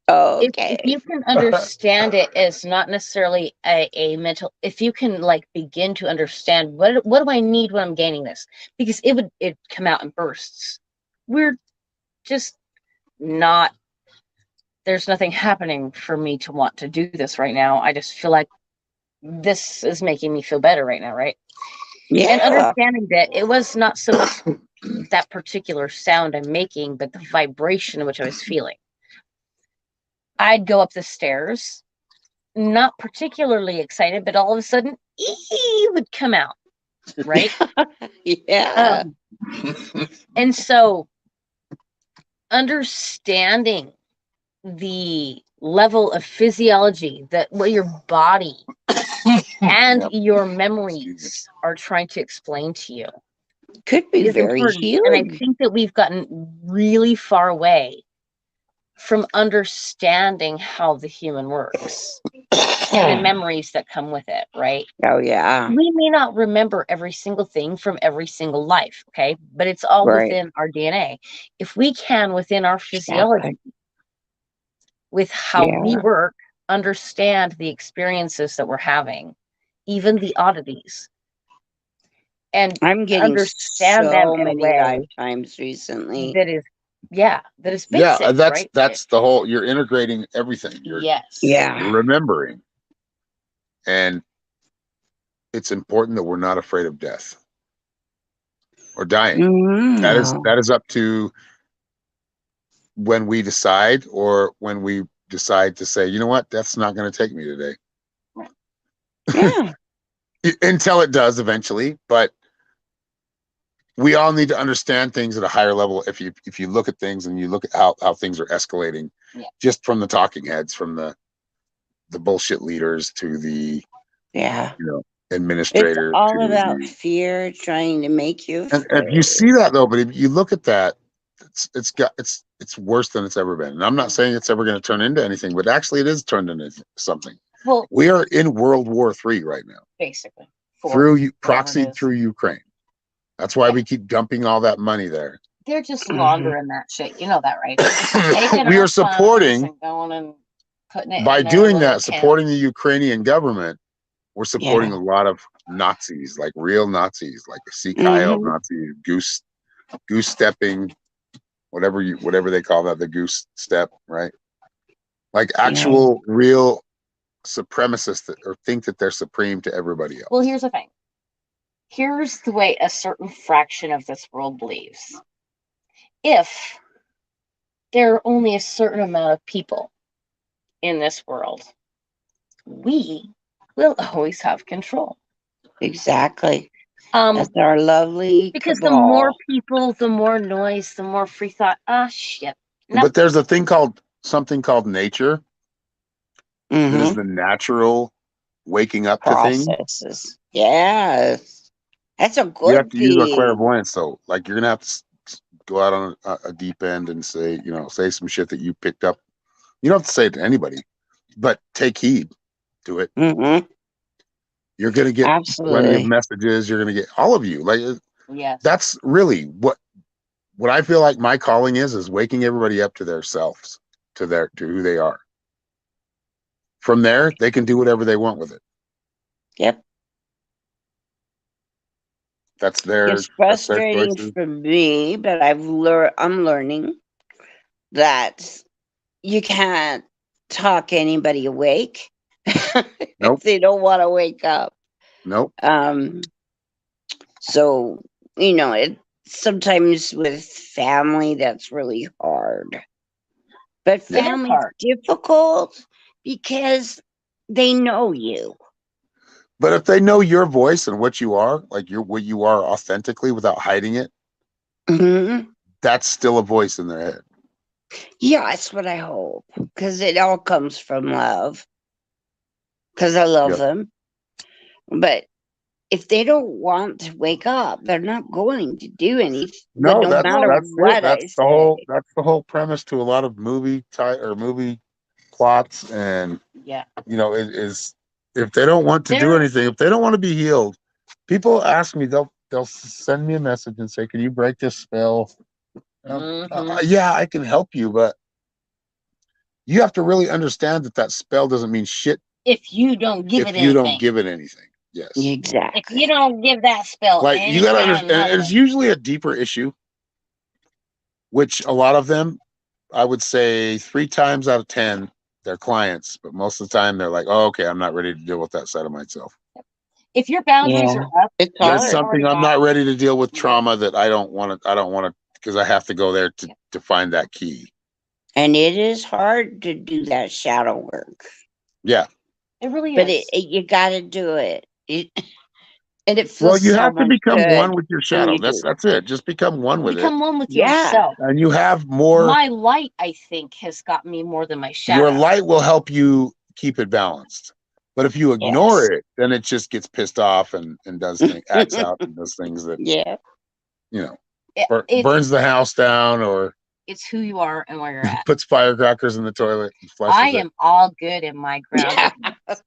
if okay. you can understand it as not necessarily a mental, if you can like begin to understand what do I need when I'm gaining this, because it'd come out in bursts. We're just not, there's nothing happening for me to want to do this right now. I just feel like this is making me feel better right now, right? Yeah. And understanding that it was not so much that particular sound I'm making, but the vibration in which I was feeling. I'd go up the stairs, not particularly excited, but all of a sudden, would come out, right? Yeah. And so understanding the level of physiology that what your body and Yep. your memories are trying to explain to you Could be is very important. And I healing. think that we've gotten really far away from understanding how the human works and the memories that come with it, right? Oh yeah. We may not remember every single thing from every single life, okay? But it's all Right. within our DNA. If we can, within our physiology, with how we Yeah. work, understand the experiences that we're having, even the oddities, and I'm getting understand them so in a many way lifetimes recently. that is, that is basic, Yeah, right? that's the whole. You're integrating everything. You're Yeah. remembering, and it's important that we're not afraid of death or dying. Mm-hmm. That is up to when we decide, or when we decide to say, you know what, death's not going to take me today. Yeah. Until it does eventually, but we all need to understand things at a higher level. If you look at things and you look at how things are escalating, just from the talking heads, from the bullshit leaders to the administrators, It's all to about fear, trying to make you and afraid. if you see that though, but if you look at that, it's worse than it's ever been. And I'm not saying it's ever going to turn into anything, but actually it is turned into something. Well, we are in World War III right now, basically proxied through Ukraine. That's why we keep dumping all that money there. They're just laundering that shit. You know that, right? We are supporting and going and putting it by in there doing where that, supporting the Ukrainian government. We're supporting a lot of Nazis, like real Nazis, like the sea Kyle Nazis, goose stepping, whatever they call that, the goose step, right? Like actual real supremacists that or think that they're supreme to everybody else. Well, here's the thing. Here's the way a certain fraction of this world believes. If there are only a certain amount of people in this world, we will always have control. Exactly. That's our lovely because cabal. the more people, the more noise, the more free thought. Shit. Nope. But there's something called nature. That is the natural waking up to things. Processes. Yes. That's a You have good to use our thing. clairvoyance. So, like, you're gonna have to go out on a deep end and say, say some shit that you picked up. You don't have to say it to anybody, but take heed to it. Mm-hmm. You're gonna get plenty of Absolutely. messages. You're gonna get all of you. Like, Yes. that's really what I feel like my calling is waking everybody up to their selves, to who they are. From there, they can do whatever they want with it. Yep. That's their It's frustrating choices. for me, but I'm learning that you can't talk anybody awake Nope. if they don't want to wake up. Nope. So, it sometimes with family that's really hard. But It is family's hard. difficult because they know you. But if they know your voice and what you are, like what you are authentically without hiding it, Mm-hmm. that's still a voice in their head. Yeah, that's what I hope. Because it all comes from love. Because I love Yep. them. But if they don't want to wake up, they're not going to do anything. No, No matter that's it. what I say. That's the whole premise to a lot of movie plots, and Yeah. it is, if they don't want to do anything, if they don't want to be healed, people ask me, they'll send me a message and say, "Can you break this spell?" Yeah, I can help you, but you have to really understand that spell doesn't mean shit if you don't give it if you don't anything. give it anything. Yes. Exactly. If you don't give that spell Like, any you gotta kind of understand, money. it's usually a deeper issue, which a lot of them, I would say 3 times out of 10, they're clients, but most of the time they're like, "Oh, okay, I'm not ready to deal with that side of myself. If your boundaries Yeah. are up, It's There's hard. something I'm not ready to deal with, trauma that I don't want to, because I have to go there to find that key." And it is hard to do that shadow work. Yeah. It really But is. you got to do it. And it Well, feels you so have to much become one good with your when shadow. you do. That's it. Just become one with it, Become one with Yeah. yourself. and you have more. My light, I think, has got me more than my shadow. Your light will help you keep it balanced. But if you ignore Yes. it, then it just gets pissed off and does things, acts out and does things that, Yeah. burns the house down, or It's who you are and where you're at. puts firecrackers in the toilet and flushes I it. am all good in my grounded,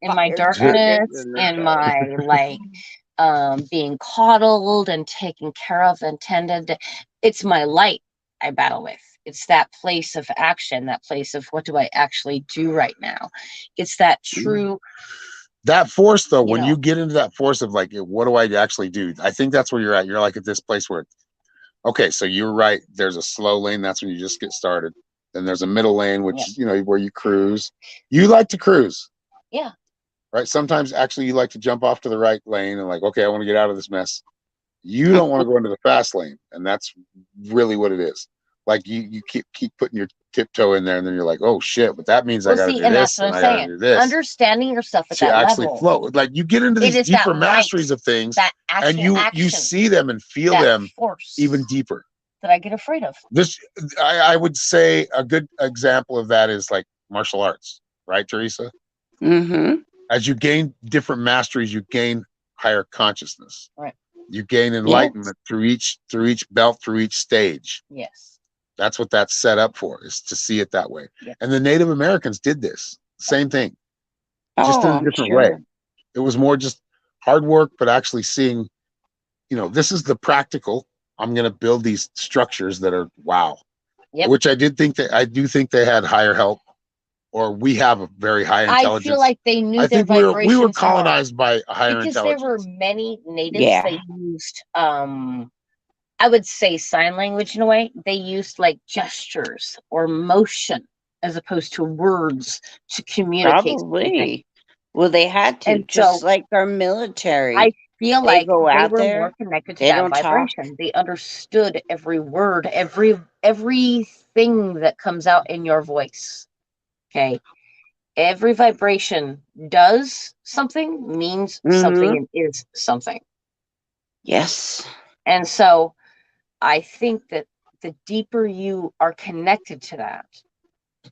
in my darkness, in my being coddled and taken care of and tended. It's my light I battle with. It's that place of action, that place of what do I actually do right now. It's that true. That force, though, when you get into that force of like, what do I actually do? I think that's where you're at. You're like at this place where, okay, so you're right. There's a slow lane. That's when you just get started. Then there's a middle lane, which where you cruise. You like to cruise. Yeah. Right. Sometimes actually you like to jump off to the right lane and like, okay, I want to get out of this mess. You don't want to go into the fast lane, and that's really what it is. Like, you keep putting your tiptoe in there, and then you're like, oh shit, but that means I got to do this, and I got to do this. Understanding yourself at to that actually level. flow. Like, you get into these deeper masteries of things, and you see them and feel them even deeper. That I get afraid of. I would say a good example of that is like martial arts, right, Teresa? Mm-hmm. As you gain different masteries, you gain higher consciousness. Right. You gain enlightenment through each belt, through each stage. Yes. That's what that's set up for, is to see it that way. Yeah. And the Native Americans did this same thing, just in a different way. It was more just hard work, but actually seeing, this is the practical. I'm going to build these structures that are wow. Yep. Which I do think they had higher help, or we have a very high intelligence. I feel like they knew their vibrations. We were colonized by a higher because intelligence. There were many natives that used, I would say, sign language in a way. They used like gestures or motion as opposed to words to communicate. Probably. Well, they had to, and just like our military. I feel like go they out were there, more connected to that vibration. Talk. They understood every word, everything that comes out in your voice. Okay. Every vibration does something, means something, and is something. Yes. And so I think that the deeper you are connected to that,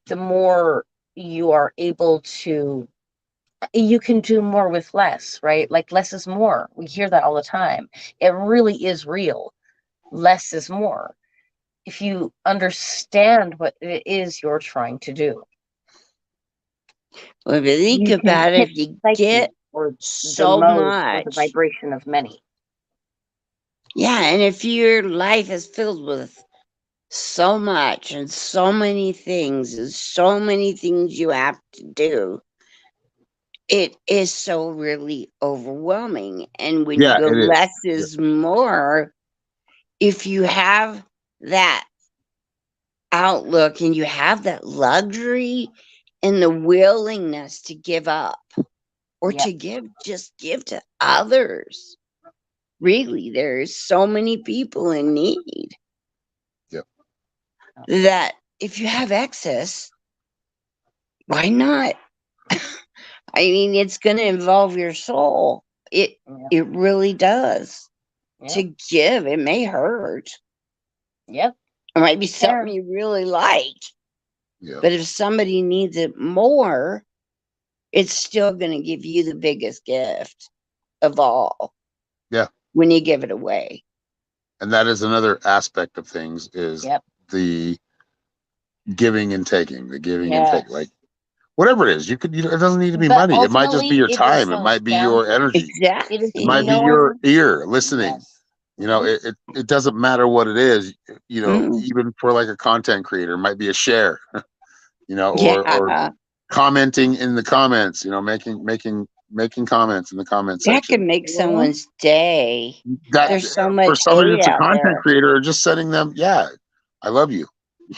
the more you are able to you can do more with less, right? Like less is more. We hear that all the time. It really is real. Less is more. If you understand what it is you're trying to do, Well, if you think you can about it, hit if you psyche get or the so mode or the much, vibration of many. yeah, and if your life is filled with so much and so many things and so many things you have to do, it is so really overwhelming. And when you Yeah, go it is. less is more, if you have that outlook and you have that luxury and the willingness to give up or Yep. to give to others. Really, there's so many people in need. Yep. That if you have excess, why not? I mean, it's going to involve your soul. It really does. Yep. To give, it may hurt. Yep. It might be something you really like. Yeah. But if somebody needs it more, it's still going to give you the biggest gift of all. Yeah. When you give it away. And that is another aspect of things is the giving and taking, the giving and taking. Like whatever it is, it doesn't need to be money. It might just be your time. It might be your energy. Exactly. It might be your ear listening. You know, it doesn't matter what it is, you know, even for like a content creator, it might be a share, you know, or commenting in the comments, you know, making comments in the comment section. That can make someone's day. There's so much for somebody that's a content there. creator, or just sending them, I love you.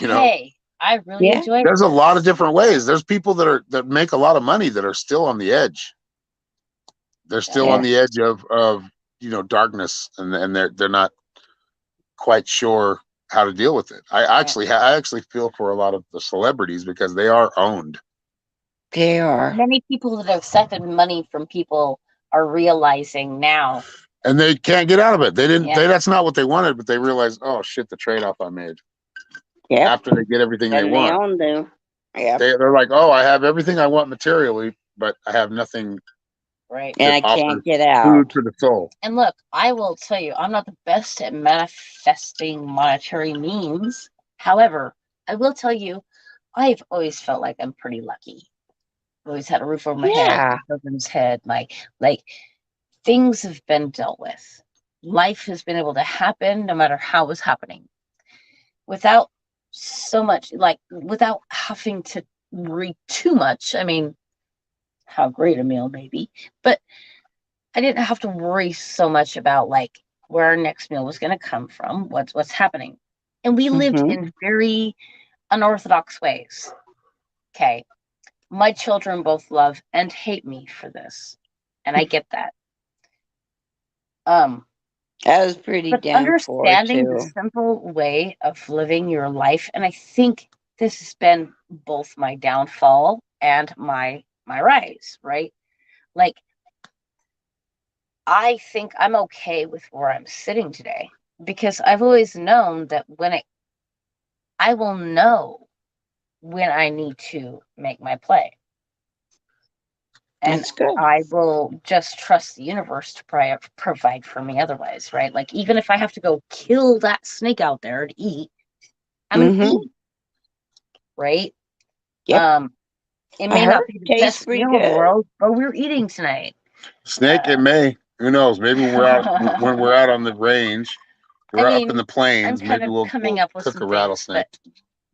You know, hey, I really enjoy. There's a lot of different ways. There's people that make a lot of money that are still on the edge. They're still on the edge of you know, darkness, and they're not quite sure how to deal with it. I actually feel for a lot of the celebrities because they are owned. They are. Many people that have accepted money from people are realizing now, and they can't get out of it. They didn't. That's not what they wanted, but they realized, oh shit, the trade-off I made. Yeah. After they get everything they want, own them. Yeah. They're like, oh, I have everything I want materially, but I have nothing. Right. And I can't get out. Food for the soul. And look, I will tell you, I'm not the best at manifesting monetary means. However, I will tell you, I've always felt like I'm pretty lucky. I've always had a roof over my head, children's head, like things have been dealt with. Life has been able to happen no matter how it's happening. Without so much, like without having to read too much. I mean, how great a meal may be, but I didn't have to worry so much about like where our next meal was going to come from, what's happening. And we lived in very unorthodox ways. Okay. My children both love and hate me for this. And I get that. That was pretty damn understanding the simple way of living your life. And I think this has been both my downfall and my rise, right? Like, I think I'm okay with where I'm sitting today because I've always known that I will know when I need to make my play. And I will just trust the universe to provide for me otherwise, right? Like, even if I have to go kill that snake out there to eat, I'm going to eat, right? Yep. It may not be the best meal in the world, but we're eating tonight. Snake, it may. Who knows? Maybe when we're out on the range, we're up in the plains. Maybe we'll cook a rattlesnake.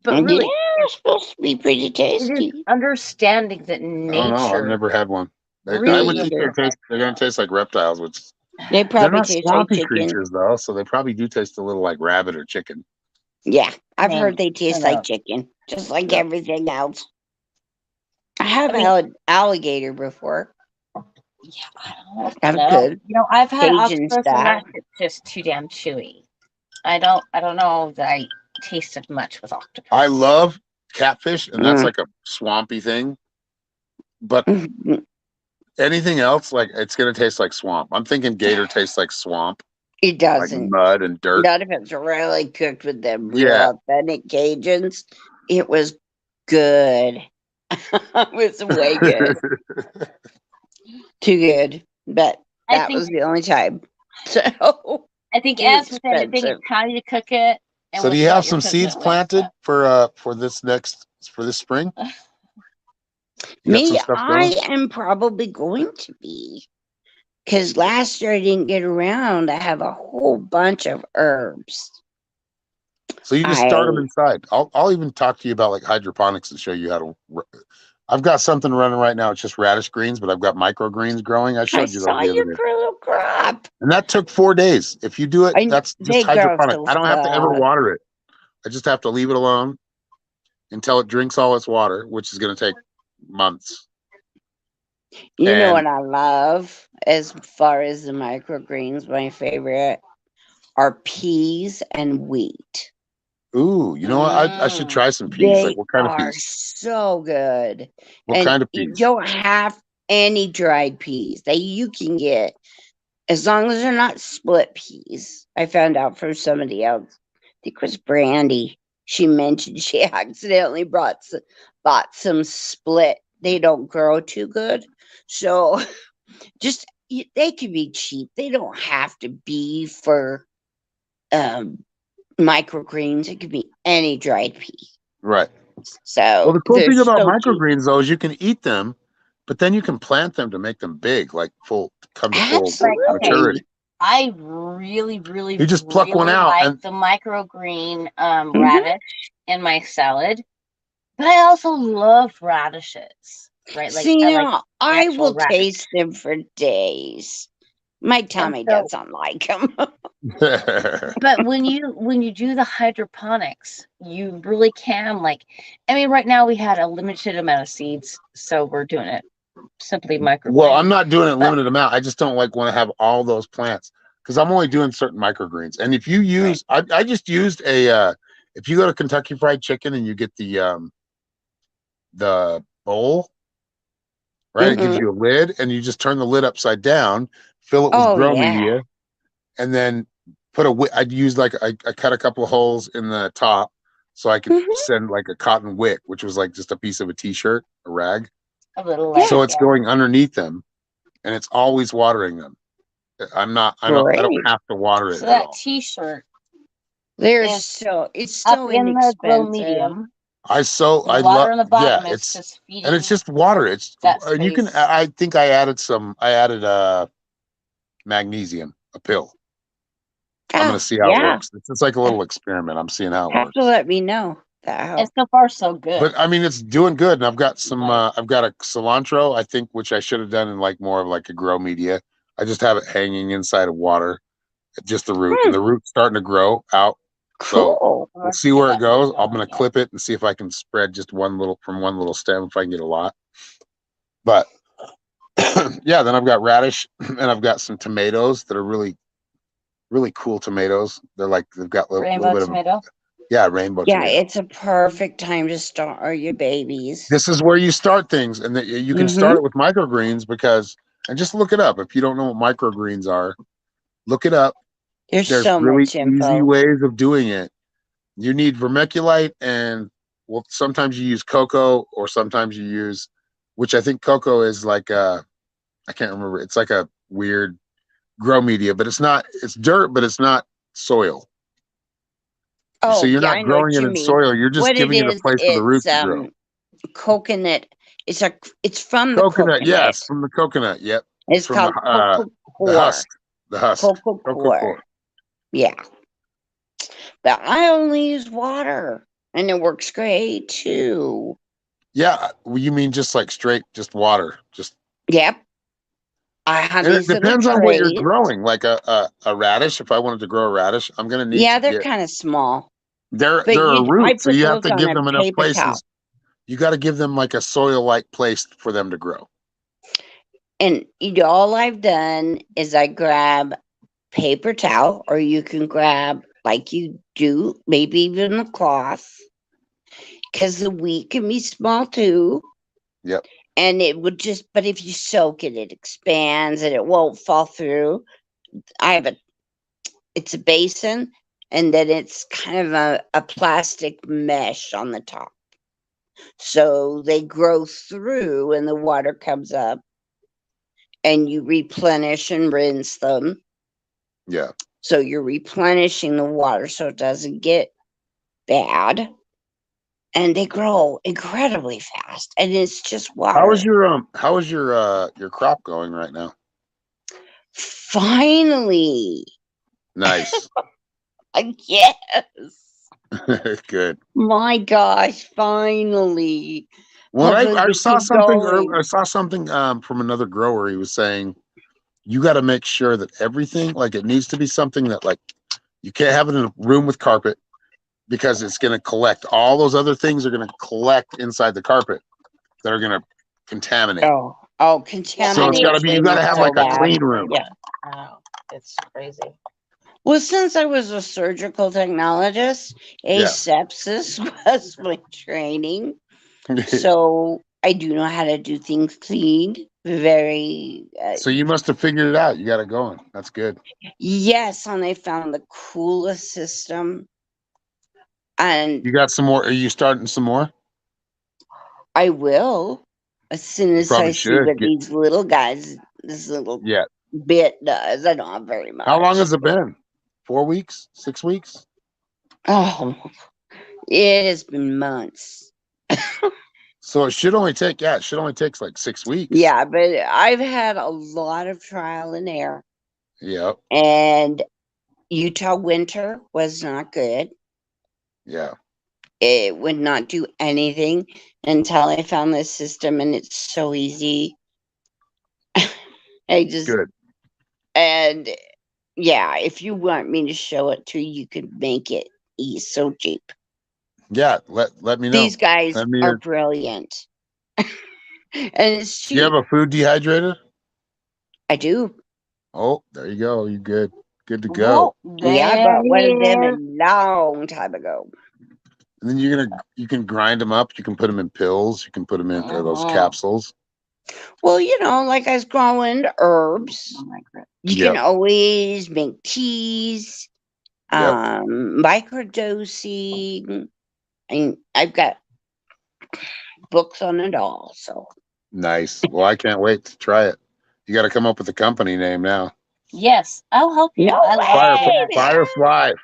But really, it's supposed to be pretty tasty. Understanding that nature. I don't know. I've never had one. I would think they're going to taste like reptiles, which they probably taste swampy like creatures, though. So they probably do taste a little like rabbit or chicken. Yeah, I've heard they taste like chicken, just like everything else. I have had alligator before. Yeah, I don't know. Good. You know, I've had Cajun octopus, and it's just too damn chewy. I don't know that I tasted much with octopus. I love catfish, and that's like a swampy thing. But anything else, like it's gonna taste like swamp. I'm thinking gator tastes like swamp. It doesn't. Like mud and dirt. Not if it's really cooked with them real authentic Cajuns. It was good. It was way good. Too good. But I that think was the only time. So I think too as with anything, expensive. it's how you cook it and So do with you have what you're some cooking seeds it with. planted for this spring? You got some Me, stuff growing? I am probably going to be. Because last year I didn't get around. I have a whole bunch of herbs. So you just I start them inside. I'll even talk to you about like hydroponics and show you how to. I've got something running right now. It's just radish greens, but I've got microgreens growing. I showed you those saw the other your day, little crop. and that took 4 days. If you do it, that's just They grow hydroponic. so I don't have to ever fast. water it. I just have to leave it alone until it drinks all its water, which is going to take months. You know And what I love as far as the microgreens? My favorite are peas and wheat. ooh, you know what? I should Mm. try some peas. Like They what kind of are peas? so good. What And kind of you peas? don't have any dried peas. You can get, as long as they're not split peas. I found out from somebody else. I think it was Brandy. She mentioned she accidentally bought some split. They don't grow too good. So just they can be cheap. They don't have to be for microgreens. It could be any dried pea. Right. Well, So the cool they're thing about so cheap. microgreens though is you can eat them, but then you can plant them to make them big, like full come to full Like, okay, maturity. Absolutely. I really, really, You just pluck one really out like and the microgreen Mhm. radish in my salad, but I also love radishes, right? Like See, I like now the I actual will radish. taste them for days. My And tummy so, doesn't like them. but when you do the hydroponics, you really can like. I mean, right now we had a limited amount of seeds, so we're doing it simply well, microgreen. I'm not doing it But limited amount. I just don't like want to have all those plants because I'm only doing certain microgreens. And if you use, I just used a. If you go to Kentucky Fried Chicken and you get the bowl, right? It gives Mhm. you a lid, and you just turn the lid upside down, fill it with Oh grow yeah. media, and then I'd use like I cut a couple of holes in the top so I could Mhm. send like a cotton wick, which was like just a piece of a t-shirt, a rag. a little Yeah. like So it's going underneath them, and it's always watering them. I don't Great. have to water it so at that all. T-shirt It's is up so in the grow inexpensive. medium. I The love water on the yeah, bottom is just and it's feeding just water. It's that and you can space. I think I added magnesium, a pill. I'm gonna Oh see how it yeah. works. It's like a little experiment. I'm seeing how it Have to works. let me know. That And helps. so far, so good. But I mean, it's doing good. And I've got Like, I've got a cilantro, I think, which I should have done in like more of like a grow media. I just have it hanging inside of water, just the root, and Hmm, the root's starting to grow out. So cool. we'll let's see get where it that root goes. I'm going. gonna Yeah. clip it and see if I can spread just one little stem if I can get a lot. But yeah, then I've got radish and I've got some tomatoes that are really, really cool tomatoes. They're like they've got a little Rainbow bit of tomato. rainbow Yeah, tomato. it's a perfect time to start your babies. This is where you start things, and you can Mm-hmm. start it with microgreens and just look it up. If you don't know what microgreens are, look it up. There's There's so really much easy info. ways of doing it. You need vermiculite, and well, sometimes you use cocoa, or sometimes you use, which I think cocoa is like I can't remember. It's like a weird grow media, but it's not. It's dirt, but it's not soil. So Oh, you're yeah, not I know growing what it you in mean. soil. You're just What it giving it a is, place for the it's roots to grow. coconut. It's from the Coconut, coconut. yes, from the coconut. Yep, It's from called cocoa the core. husk, the husk, Cocoa cocoa core. core. Yeah. But I only use water and it works great too. Yeah, well, you mean just like straight, just water, just. Yep. I have And it these little depends on what you're trays. growing. Like a radish. If I wanted to grow a radish, I'm gonna need Yeah, to they're get. kind of small. They're But a I root, so put you have those to on give a them enough paper towel. places. You got to give them like a soil-like place for them to grow. And all I've done is I grab paper towel, or you can grab, like you do, maybe even a cloth, because the wheat can be small too. Yep. And it would but if you soak it, it expands and it won't fall through. It's a basin, and then it's kind of a plastic mesh on the top. So they grow through and the water comes up. and you replenish and rinse them. Yeah. So you're replenishing the water so it doesn't get bad. And they grow incredibly fast. And it's just water. How is your crop going right now? Finally. Nice. Yes. Good. My gosh, finally. Well, Although I they saw keep something going. I saw something from another grower. He was saying you got to make sure that everything, like, it needs to be something that, like, you can't have it in a room with carpet because it's going to collect. All those other things are going to collect inside the carpet that are going to contaminate. Oh, So it's got to be, you contamination got to is have so like a bad. clean room. Yeah. Oh, it's crazy. Well, since I was a surgical technologist, asepsis was my training. So I do know how to do things clean. Very. So you must have figured it out. You got it going. That's good. Yes, and I found the coolest system. And You got some more? Are you starting some more? I will, as soon as probably I see should what get- these little guys, this little Yeah. bit does. I don't have very much. How long has it been? 4 weeks? 6 weeks? Oh, it has been months. So it should only take, it should only take like 6 weeks. Yeah, but I've had a lot of trial and error. Yep. And Utah winter was not good. Yeah. It would not do anything until I found this system, and it's so easy. I just Good. and yeah, if you want me to show it to you, you could make it so cheap. Yeah. Let me know. These guys Send me are your- brilliant. And it's cheap. You have a food dehydrator? I do. Oh, there you go. You good. Good to go. Yeah, I bought one of them a long time ago. And then you can grind them up. You can put them in pills. You can put them into those capsules. Well, like I was growing herbs. You can always make teas, microdosing, and I've got books on it all. So Nice. Well, I can't wait to try it. You got to come up with a company name now. Yes, I'll help you. No I love doing that.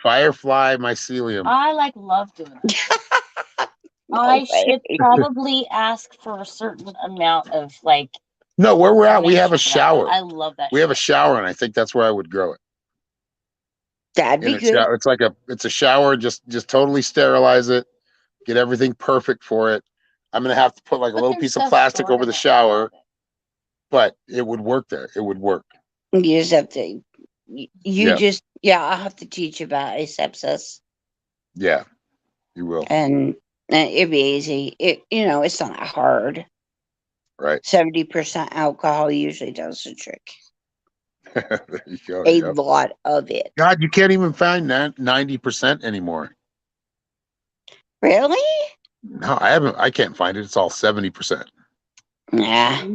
Firefly mycelium. I love doing that. I should probably ask for a certain amount of No, where we're at, we have a information for that. shower. I love that. We have a shower, and I think that's where I would grow it. That'd be good. It's like it's a shower. Just totally sterilize it. Get everything perfect for it. I'm gonna have to put like a little piece of plastic over the shower, but it would work there. It would work. You just have to. I'll have to teach you about asepsis. Yeah, you will. And it'd be easy. It's not hard. Right. 70% alcohol usually does the trick. There you go. A lot of it. God, you can't even find 90% anymore. Really? No, I can't find it. It's all 70%. Nah.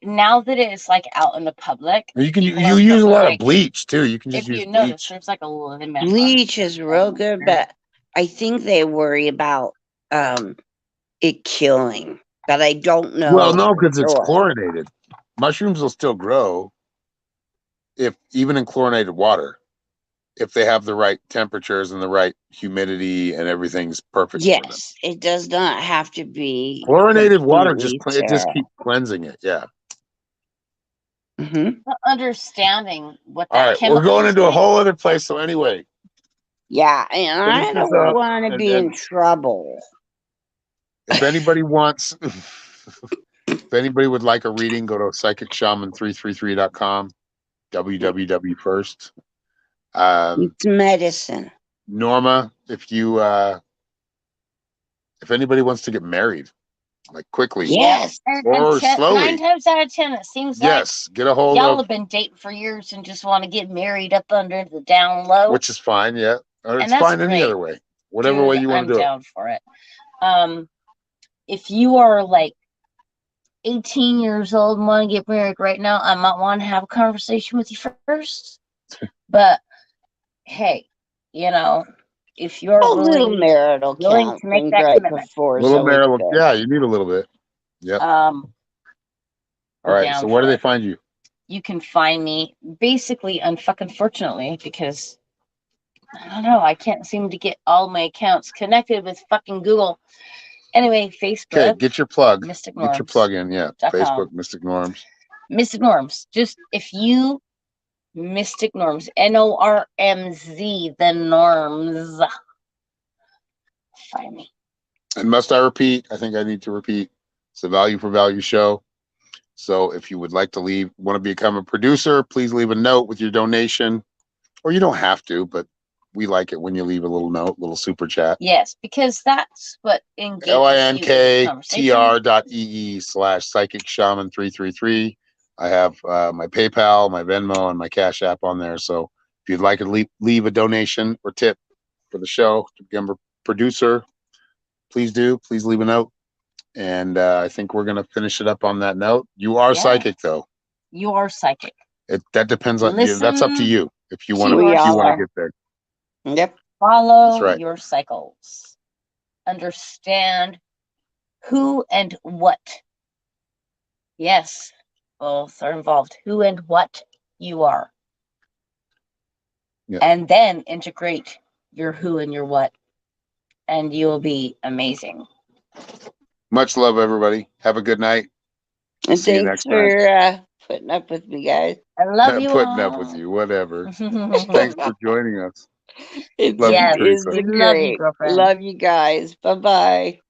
Now that it's out in the public, You use a lot of bleach too. You can just use bleach. Notice, there's a limit. Bleach is real good, but I think they worry about it killing. But I don't know. Well, no, because it's chlorinated. Mushrooms will still grow even in chlorinated water, if they have the right temperatures and the right humidity and everything's perfect. Yes, it does not have to be chlorinated water. Just keep cleansing it. Yeah. Mm-hmm. Understanding what that. All right, we're going into a whole other place. So anyway. Yeah, and I don't want to be in trouble. If anybody wants, if anybody would like a reading, go to psychicshaman333.com. www first. It's medicine. Norma, if anybody wants to get married, quickly, yes, or slowly, 9 times out of 10, it seems get a hold y'all of. Have been dating for years and just want to get married up under the down low, which is fine. Yeah, or it's fine any other way, whatever way you want to do it. I'm down for it. If you are 18 years old and want to get married right now, I might want to have a conversation with you first. But hey, if you're little marital willing to make that commitment, little marital, yeah, you need a little bit. Yeah. All right. So where do they find you? you can find me basically unfortunately, because I don't know, I can't seem to get all my accounts connected with fucking Google. Anyway, Okay, Facebook, get your plug. Mystic Get your Norms. plug in. Yeah, .com. Facebook, Mystic Norms. Mystic Norms. Just if you Mystic Norms, NORMZ, the norms. Find me. And must I repeat? I think I need to repeat. It's a value for value show. So if you would like to want to become a producer, please leave a note with your donation. Or you don't have to, but we like it when you leave a little note, little super chat. Yes, because that's what engages you with the conversation. linktr.ee/psychic shaman 333. I have my PayPal, my Venmo, and my Cash App on there. So if you'd like to leave a donation or tip for the show to become a producer, please do. Please leave a note. And I think we're going to finish it up on that note. You are psychic, though. You are psychic. That depends on you. That's up to you. If you want to get there. Yep. Follow right. your cycles. Understand who and what. Yes, both are involved. Who and what you are. Yeah. And then integrate your who and your what. And you will be amazing. Much love, everybody. Have a good night. And See you thanks next time. for putting up with me, guys. I love you Putting all. up with you, whatever. Thanks for joining us. It's, Love you, Yes, Teresa. it's we love you, great. girlfriend. Love you guys. Bye-bye.